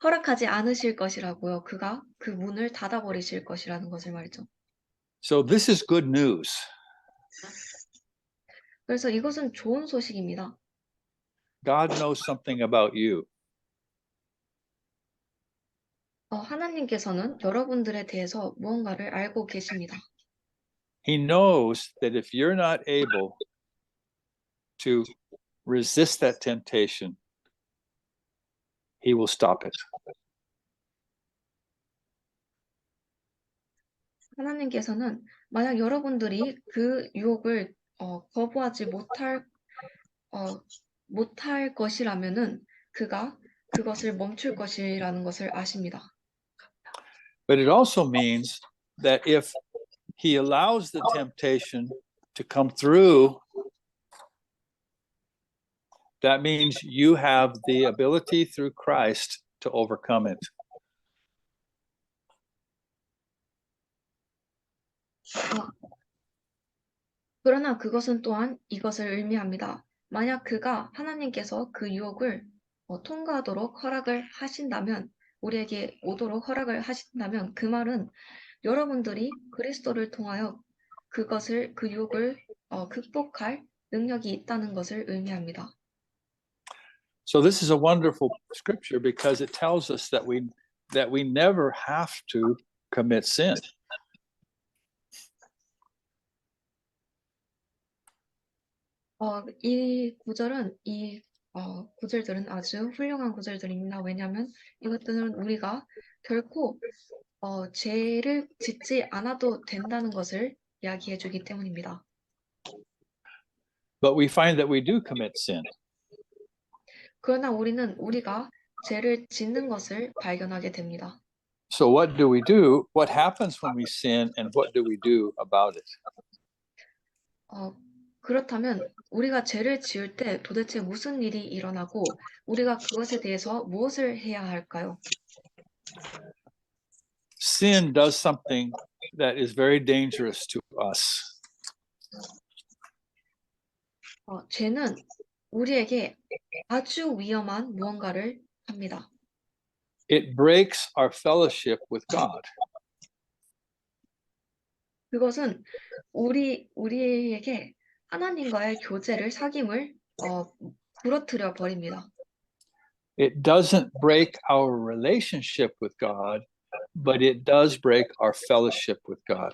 허락하지 않으실 것이라고요. 그가 그 문을 닫아버리실 것이라는 것을 말이죠. So this is good news. 그래서 이것은 좋은 소식입니다. God knows something about you. 하나님께서는 여러분들에 대해서 무언가를 알고 계십니다. He knows that if you're not able to resist that temptation, he will stop it. 하나님께서는 만약 여러분들이 그 유혹을 거부하지 못할 것이라면은 그가 그것을 멈출 것이라는 것을 아십니다. But it also means that if he allows the temptation to come through, that means you have the ability through Christ to overcome it. 그러나 그것은 또한 이것을 의미합니다. 만약 하나님께서 그 유혹을 통과하도록 허락을 하신다면, 우리에게 오도록 허락을 하신다면 그 말은 여러분들이 그리스도를 통하여 그 유혹을 극복할 능력이 있다는 것을 의미합니다. So this is a wonderful scripture because it tells us that we never have to commit sin. 이 구절들은 아주 훌륭한 구절들입니다. 왜냐하면 이것들은 우리가 결코 죄를 짓지 않아도 된다는 것을 이야기해 주기 때문입니다. But we find that we do commit sin. 그러나 우리가 죄를 짓는 것을 발견하게 됩니다. So what do we do? What happens when we sin and what do we do about it? 그렇다면 우리가 죄를 지을 때 도대체 무슨 일이 일어나고 우리가 그것에 대해서 무엇을 해야 할까요? Sin does something that is very dangerous to us. 죄는 우리에게 아주 위험한 무언가를 합니다. It breaks our fellowship with God. 그것은 우리에게 하나님과의 교제를 사귐을 부러뜨려 버립니다. It doesn't break our relationship with God, but it does break our fellowship with God.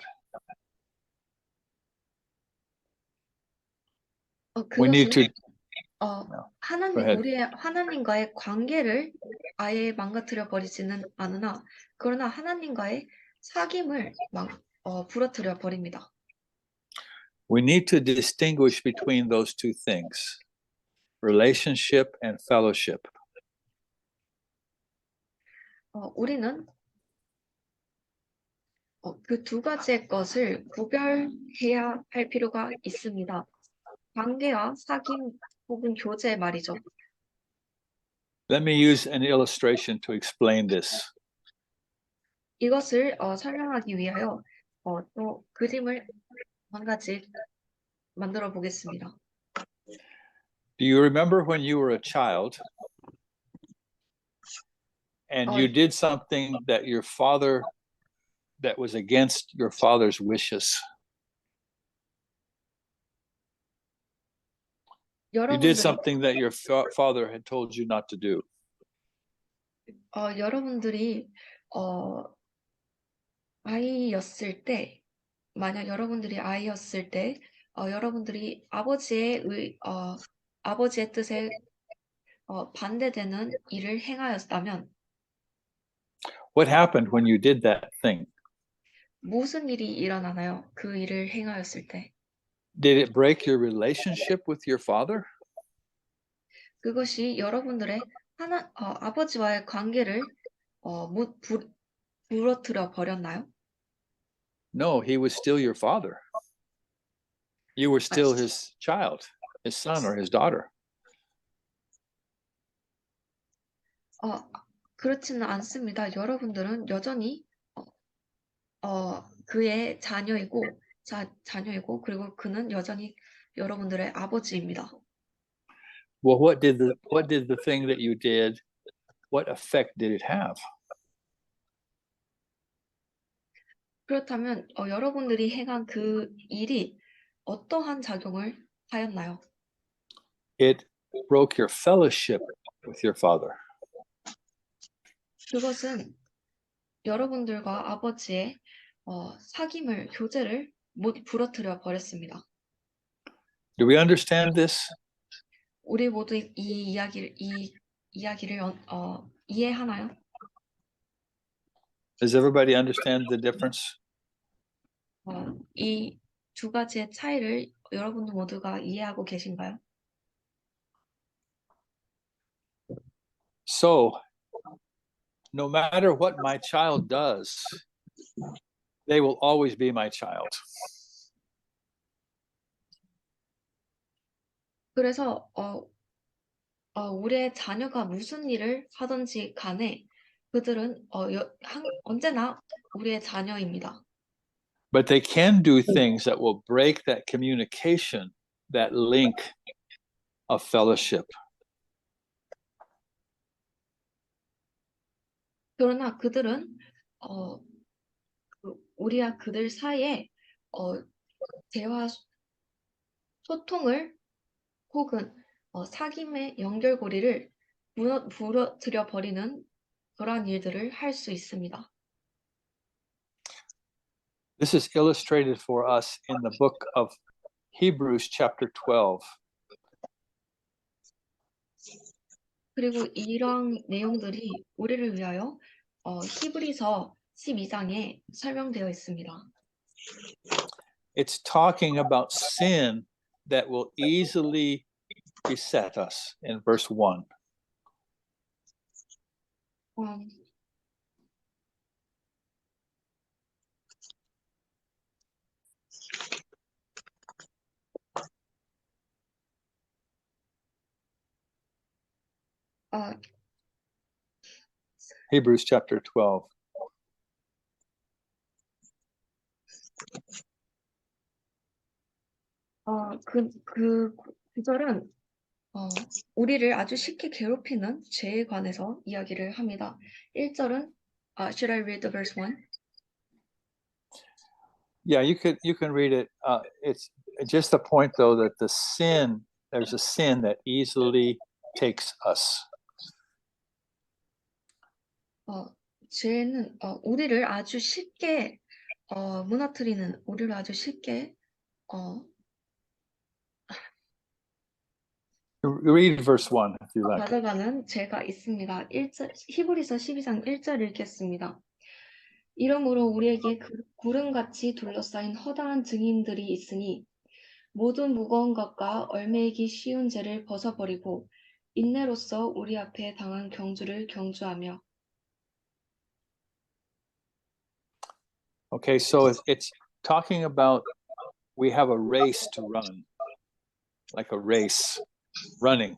We need 그것은 to go ahead. 우리의 하나님과의 관계를 아예 망가뜨려 버리지는 않으나 그러나 하나님과의 사귐을 부러뜨려 버립니다. We need to distinguish between those two things, relationship and fellowship. 우리는 그 두 가지의 것을 구별해야 할 필요가 있습니다. 관계와 사귐 혹은 교제 말이죠. Let me use an illustration to explain this. 이것을 설명하기 위하여 또 그림을 한 가지 만들어 보겠습니다. Do you remember when you were a child and you did something that was against your father's wishes? You did 여러분들이 something that your father had told you not to do. 여러분들이 아이였을 때, 만약 여러분들이 아이였을 때, 여러분들이 아버지의 뜻에 반대되는 일을 행하였다면 What happened when you did that thing? 무슨 일이 일어나나요? 그 일을 행하였을 때. Did it break your relationship with your father? 그것이 여러분들의 아버지와의 관계를 부러뜨려 버렸나요? No, he was still your father. You were still his child, his son or his daughter. 그렇지는 않습니다. 여러분들은 여전히 그의 자녀이고 그리고 그는 여전히 여러분들의 아버지입니다. Well, what did the thing that you did, what effect did it have? 그렇다면 여러분들이 행한 그 일이 어떠한 작용을 하였나요? It broke your fellowship with your father. 그것은 여러분들과 아버지의 교제를 못 부러뜨려 버렸습니다. Do we understand this? 우리 모두 이 이야기를 이해하나요? Does everybody understand the difference? 이 두 가지의 차이를 여러분들 모두가 이해하고 계신가요? So, no matter what my child does, they will always be my child. 그래서 우리의 자녀가 무슨 일을 하든지 간에 그들은 언제나 우리의 자녀입니다. But they can do things that will break that communication, that link of fellowship. 그러나 그들은 우리와 그들 사이에 대화 소통을 혹은 사귐의 연결고리를 부러뜨려 버리는 그러한 일들을 할 수 있습니다. This is illustrated for us in the book of Hebrews chapter 12. 그리고 이러한 내용들이 우리를 위하여 히브리서 12장에 설명되어 있습니다. It's talking about sin that will easily beset us in verse 1. Hebrews chapter 12. 그 구절은 우리를 아주 쉽게 괴롭히는 죄에 관해서 이야기를 합니다. 1절은 should I read the verse 1? Yeah, you can read it. It's just the point though that there's a sin that easily takes us. 죄는 우리를 아주 쉽게 무너뜨리는, 우리를 아주 쉽게 Read verse 1 if you like. 가져가는 죄가 있습니다. 히브리서 12장 1절 읽겠습니다. 이러므로 우리에게 구름같이 둘러싸인 허다한 증인들이 있으니 모든 무거운 것과 얽매이기 쉬운 죄를 벗어버리고 인내로써 우리 앞에 당한 경주를 경주하며. Okay, so it's talking about we have a race to run, like a race, running.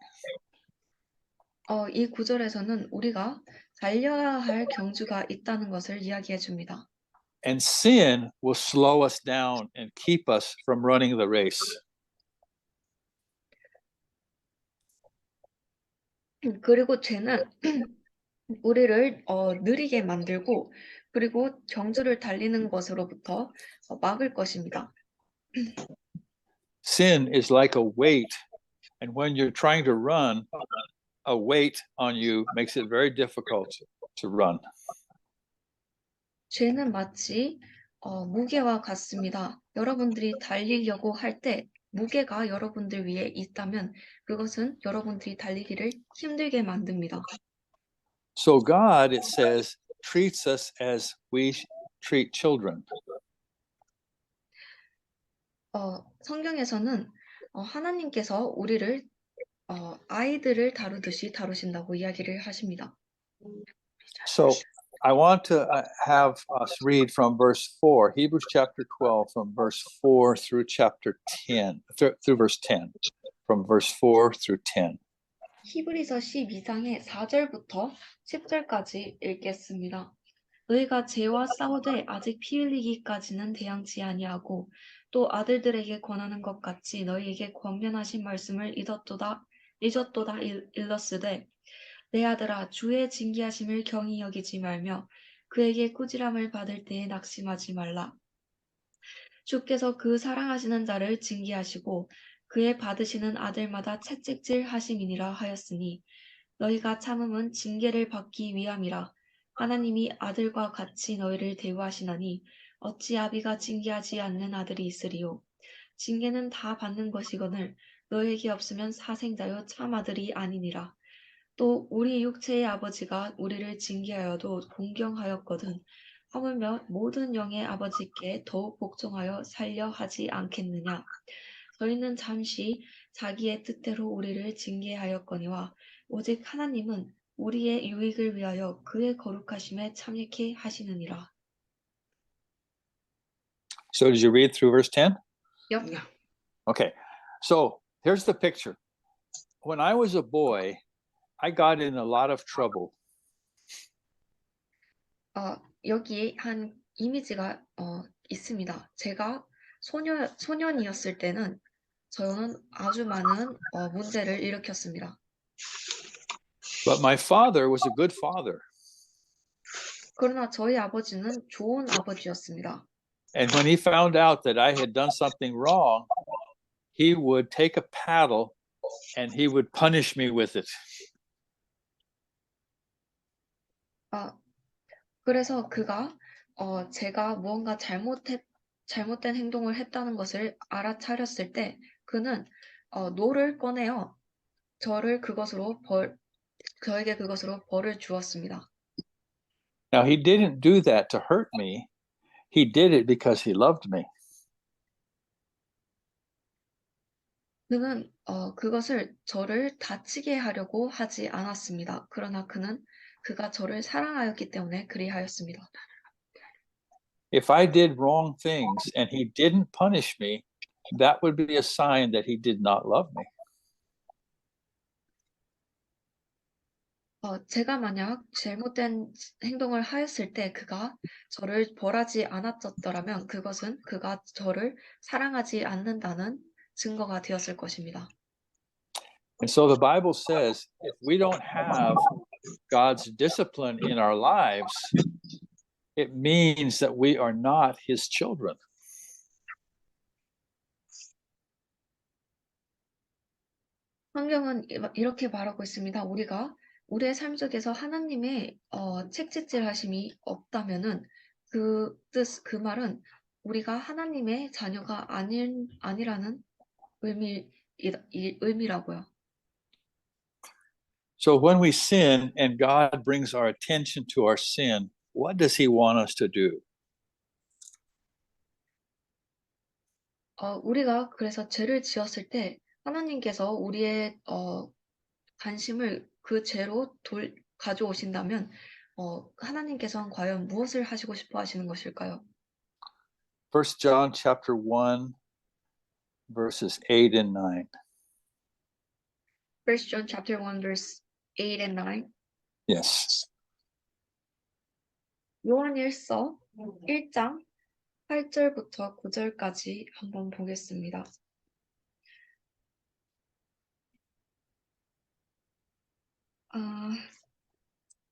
이 구절에서는 우리가 달려야 할 경주가 있다는 것을 이야기해 줍니다. And sin will slow us down and keep us from running the race. 그리고 죄는 우리를 느리게 만들고 그리고 경주를 달리는 것으로부터 막을 것입니다. Sin is like a weight, and when you're trying to run, a weight on you makes it very difficult to run. 죄는 마치 무게와 같습니다. 여러분들이 달리려고 할 때 무게가 여러분들 위에 있다면 그것은 여러분들이 달리기를 힘들게 만듭니다. So God, it says, treats us as we treat children. 성경에서는 하나님께서 우리를 아이들을 다루듯이 다루신다고 이야기를 하십니다. So I want to have us read from verse 4, Hebrews chapter 12, from verse 4 through chapter 10, through verse 10, from verse 4 through 10. 히브리서 12장의 4절부터 10절까지 읽겠습니다. 너희가 죄와 싸우되 아직 피 흘리기까지는 대항치 아니하고 또 아들들에게 권하는 것 같이 너희에게 권면하신 말씀을 잊었도다 일렀으되 내 아들아 주의 징계하심을 경히 여기지 말며 그에게 꾸지람을 받을 때에 낙심하지 말라. 주께서 그 사랑하시는 자를 징계하시고 그의 받으시는 아들마다 채찍질 하심이니라 하였으니 너희가 참음은 징계를 받기 위함이라. 하나님이 아들과 같이 너희를 대우하시나니 어찌 아비가 징계하지 않는 아들이 있으리요. 징계는 다 받는 것이거늘 너희에게 없으면 사생자요 참 아들이 아니니라. 또 우리 육체의 아버지가 우리를 징계하여도 공경하였거든 하물며 모든 영의 아버지께 더욱 복종하여 살려 하지 않겠느냐. 저희는 잠시 자기의 뜻대로 우리를 징계하였거니와 오직 하나님은 우리의 유익을 위하여 그의 거룩하심에 참여케 하시느니라. So did you read through verse 10? Yep. Okay, so here's the picture. When I was a boy, I got in a lot of trouble. 여기에 한 이미지가 있습니다. 제가 소년이었을 때는 저는 아주 많은 문제를 일으켰습니다. But my father was a good father. 그러나 저희 아버지는 좋은 아버지였습니다. And when he found out that I had done something wrong, he would take a paddle and he would punish me with it. 그래서 그가 제가 무언가 잘못된 행동을 했다는 것을 알아차렸을 때 그는 노를 꺼내어 저에게 그것으로 벌을 주었습니다. Now, he didn't do that to hurt me. He did it because he loved me. 그는 그것을 저를 다치게 하려고 하지 않았습니다. 그러나 그가 저를 사랑하였기 때문에 그리하였습니다. If I did wrong things and he didn't punish me, that would be a sign that he did not love me. 제가 만약 잘못된 행동을 하였을 때 그가 저를 벌하지 않았더라면 그것은 그가 저를 사랑하지 않는다는 증거가 되었을 것입니다. And so the Bible says if we don't have God's discipline in our lives, it means that we are not his children. 성경은 이렇게 말하고 있습니다. 우리가 우리의 삶 속에서 하나님의 책찍질하심이 없다면은 그 말은 우리가 하나님의 자녀가 아니라는 의미라고요. So when we sin and God brings our attention to our sin, what does he want us to do? 우리가 그래서 죄를 지었을 때 하나님께서 우리의 관심을 그 죄로 가져오신다면 하나님께서는 과연 무엇을 하시고 싶어 하시는 것일까요? 1 John chapter 1 verses 8 and 9. 1 John chapter 1 verse 8 and 9. Yes. 요한일서 1장 8절부터 9절까지 한번 보겠습니다.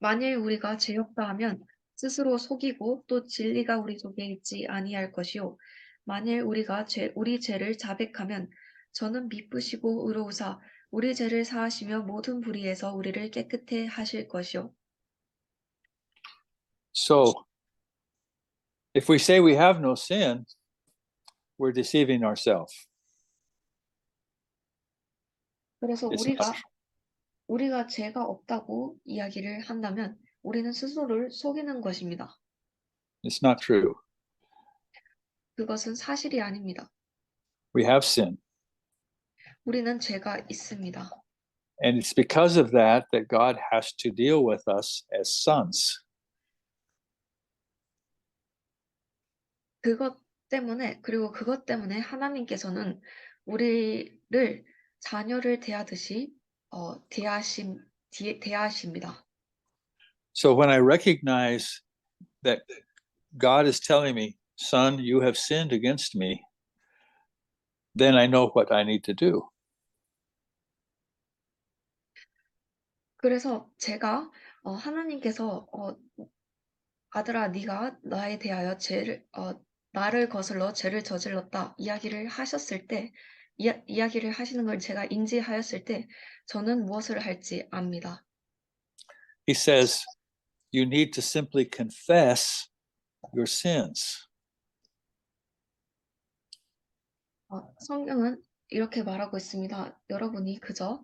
만일 우리가 죄 없다 하면 스스로 속이고 또 진리가 우리 속에 있지 아니할 것이요. 만일 우리가 우리 죄를 자백하면 저는 미쁘시고 의로우사 우리 죄를 사하시며 모든 불의에서 우리를 깨끗해 하실 것이요. So if we say we have no sin, we're deceiving ourselves. 그래서 It's not true. 우리가 죄가 없다고 이야기를 한다면 우리는 스스로를 속이는 것입니다. It's not true. 그것은 사실이 아닙니다. We have sin. 우리는 죄가 있습니다. And it's because of that that God has to deal with us as sons. 그것 때문에 하나님께서는 우리를 자녀를 대하듯이 대하십니다. So when I recognize that God is telling me, son, you have sinned against me, then I know what I need to do. 그래서 제가 하나님께서 아들아 네가 나에 대하여 나를 거슬러 죄를 저질렀다 이야기를 하셨을 때 이야기를 하시는 걸 제가 인지하였을 때 저는 무엇을 할지 압니다. He says, you need to simply confess your sins. 성경은 이렇게 말하고 있습니다. 여러분이 그저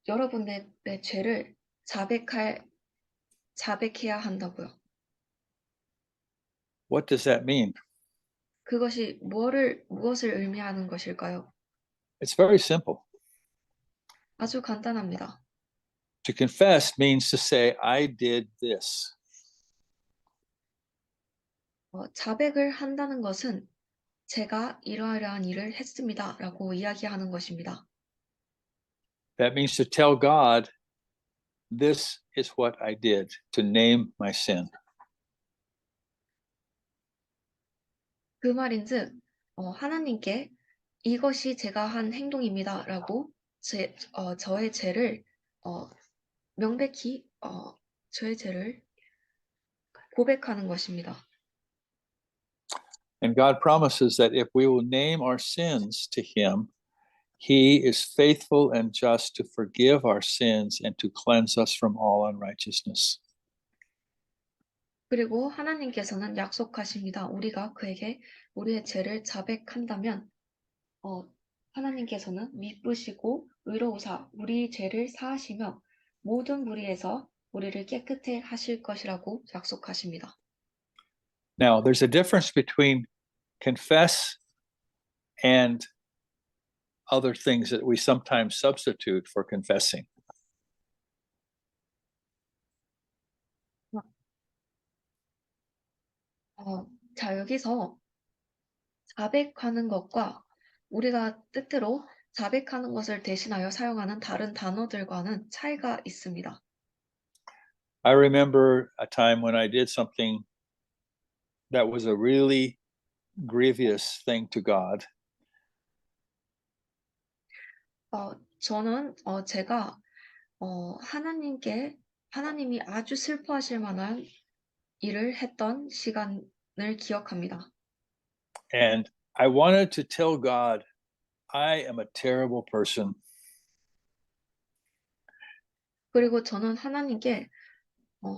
여러분의 죄를 자백해야 한다고요. What does that mean? 그것이 무엇을 의미하는 것일까요? It's very simple. 아주 간단합니다. To confess means to say, I did this. 자백을 한다는 것은 제가 이러이러한 일을 했습니다라고 이야기하는 것입니다. That means to tell God, this is what I did, to name my sin. 그 말인즉 하나님께 이것이 제가 한 행동입니다라고 저의 죄를 명백히 저의 죄를 고백하는 것입니다. And God promises that if we will name our sins to him, he is faithful and just to forgive our sins and to cleanse us from all unrighteousness. 그리고 하나님께서는 약속하십니다. 우리가 그에게 우리의 죄를 자백한다면 하나님께서는 미쁘시고 의로우사 우리 죄를 사하시며 모든 불의에서 우리를 깨끗해 하실 것이라고 약속하십니다. Now, there's a difference between confess and other things that we sometimes substitute for confessing. 자, 여기서 자백하는 것과 우리가 뜻대로 자백하는 것을 대신하여 사용하는 다른 단어들과는 차이가 있습니다. I remember a time when I did something that was a really grievous thing to God. 저는 제가 하나님이 아주 슬퍼하실 만한 일을 했던 시간을 기억합니다. And I wanted to tell God, I am a terrible person. 그리고 저는 하나님께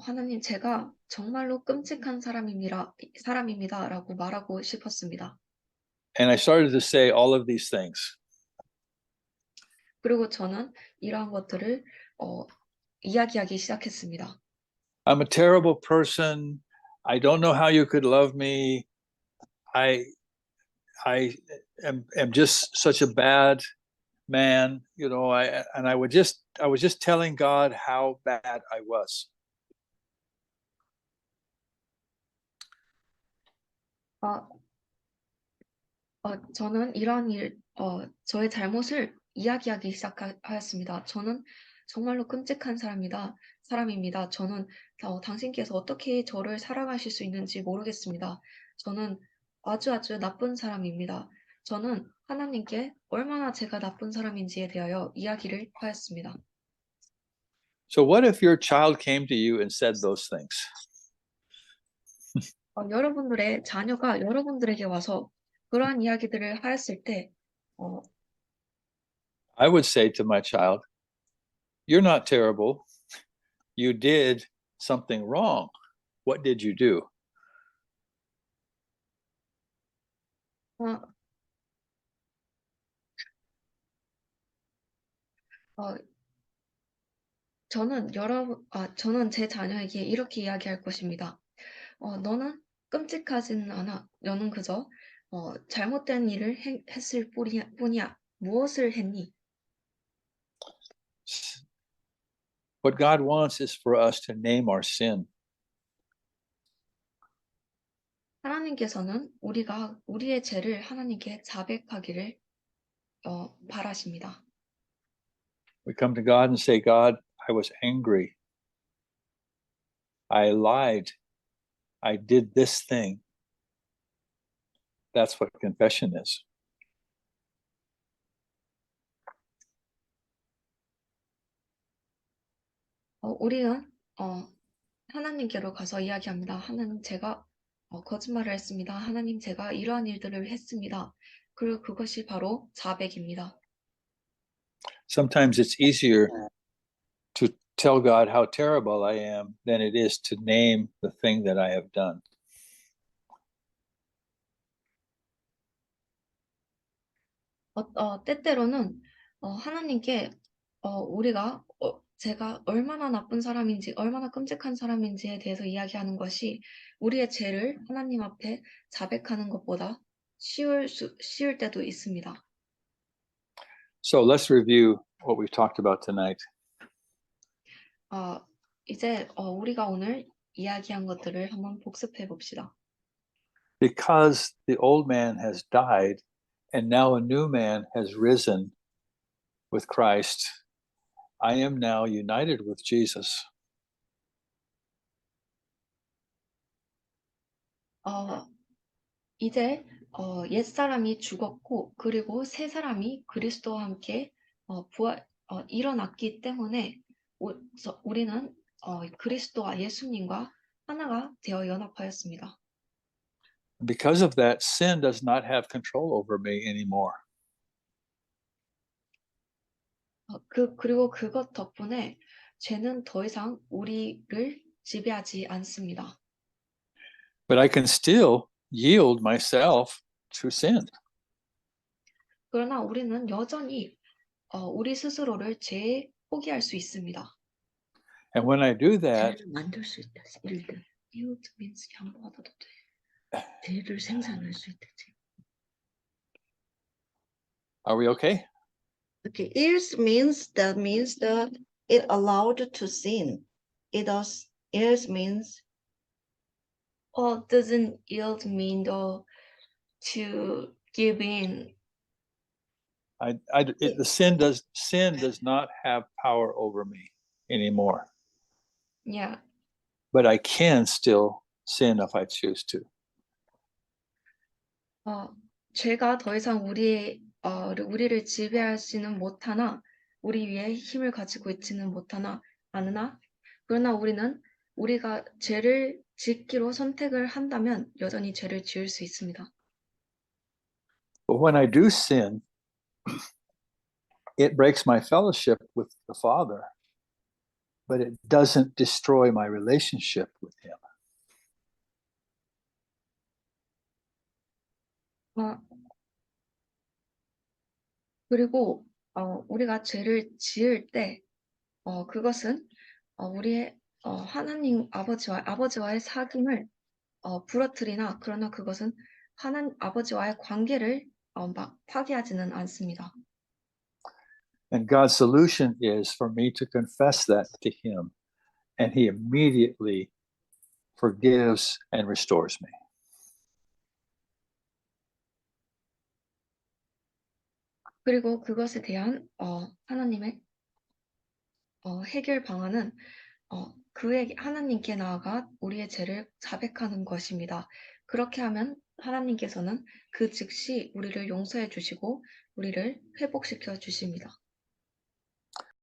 하나님 제가 정말로 끔찍한 사람입니다라고 말하고 싶었습니다. And I started to say all of these things. 그리고 저는 이러한 것들을 이야기하기 시작했습니다. I'm a terrible person. I don't know how you could love me. I am just such a bad man, you know. I was just telling God how bad I was. 저는 이러한 저의 잘못을 이야기하기 시작하였습니다. 저는 정말로 끔찍한 사람입니다. 저는 당신께서 어떻게 저를 사랑하실 수 있는지 모르겠습니다. 저는 아주 나쁜 사람입니다. 저는 하나님께 얼마나 제가 나쁜 사람인지에 대하여 이야기를 하였습니다. So what if your child came to you and said those things? 여러분들의 자녀가 여러분들에게 와서 그러한 이야기들을 하였을 때 I would say to my child, you're not terrible. You did something wrong. What did you do? 저는 제 자녀에게 이렇게 이야기할 것입니다. 너는 끔찍하진 않아. 너는 그저 잘못된 일을 했을 뿐이야. 무엇을 했니? What God wants is for us to name our sin. 하나님께서는 우리가 우리의 죄를 하나님께 자백하기를 바라십니다. We come to God and say, God, I was angry. I lied. I did this thing. That's what confession is. 우리는 하나님께로 가서 이야기합니다. 하나님, 제가 거짓말을 했습니다. 하나님, 제가 이러한 일들을 했습니다. 그리고 그것이 바로 자백입니다. Sometimes it's easier to tell God how terrible I am than it is to name the thing that I have done. 때때로는 하나님께 제가 얼마나 나쁜 사람인지, 얼마나 끔찍한 사람인지에 대해서 이야기하는 것이 우리의 죄를 하나님 앞에 자백하는 것보다 쉬울 때도 있습니다. So let's review what we've talked about tonight. 이제 우리가 오늘 이야기한 것들을 한번 복습해 봅시다. Because the old man has died and now a new man has risen with Christ, I am now united with Jesus. 이제 옛사람이 죽었고 그리고 새 사람이 그리스도와 함께 일어났기 때문에 우리는 그리스도와 예수님과 하나가 되어 연합하였습니다. Because of that, sin does not have control over me anymore. 그리고 그것 덕분에 죄는 더 이상 우리를 지배하지 않습니다. But I can still yield myself to sin. 그러나 우리는 여전히 우리 스스로를 죄에 포기할 수 있습니다. And when I do that, 죄를 만들 수 있다. 일들. Yield means 양보하다도 돼. 죄를 생산할 수 있다. are we okay? Okay, yields means that it allowed to sin. Yields means Doesn't yield mean to give in? The sin does not have power over me anymore. Yeah. But I can still sin if I choose to. 죄가 더 이상 우리를 지배하지는 못하나 우리 위에 힘을 가지고 있지는 않으나 그러나 우리는 우리가 죄를 짓기로 선택을 한다면 여전히 죄를 지을 수 있습니다. But when I do sin, it breaks my fellowship with the Father, but it doesn't destroy my relationship with Him. 어, 그리고 우리가 죄를 지을 때 그것은 우리의 하나님 아버지와의 사귐을 부러뜨리나 그러나 그것은 하나님 아버지와의 관계를 막 파괴하지는 않습니다. And God's solution is for me to confess that to Him, and He immediately forgives and restores me. 그리고 그것에 대한 하나님의 해결 방안은 하나님께 나아가 우리의 죄를 자백하는 것입니다. 그렇게 하면 하나님께서는 그 즉시 우리를 용서해 주시고 우리를 회복시켜 주십니다.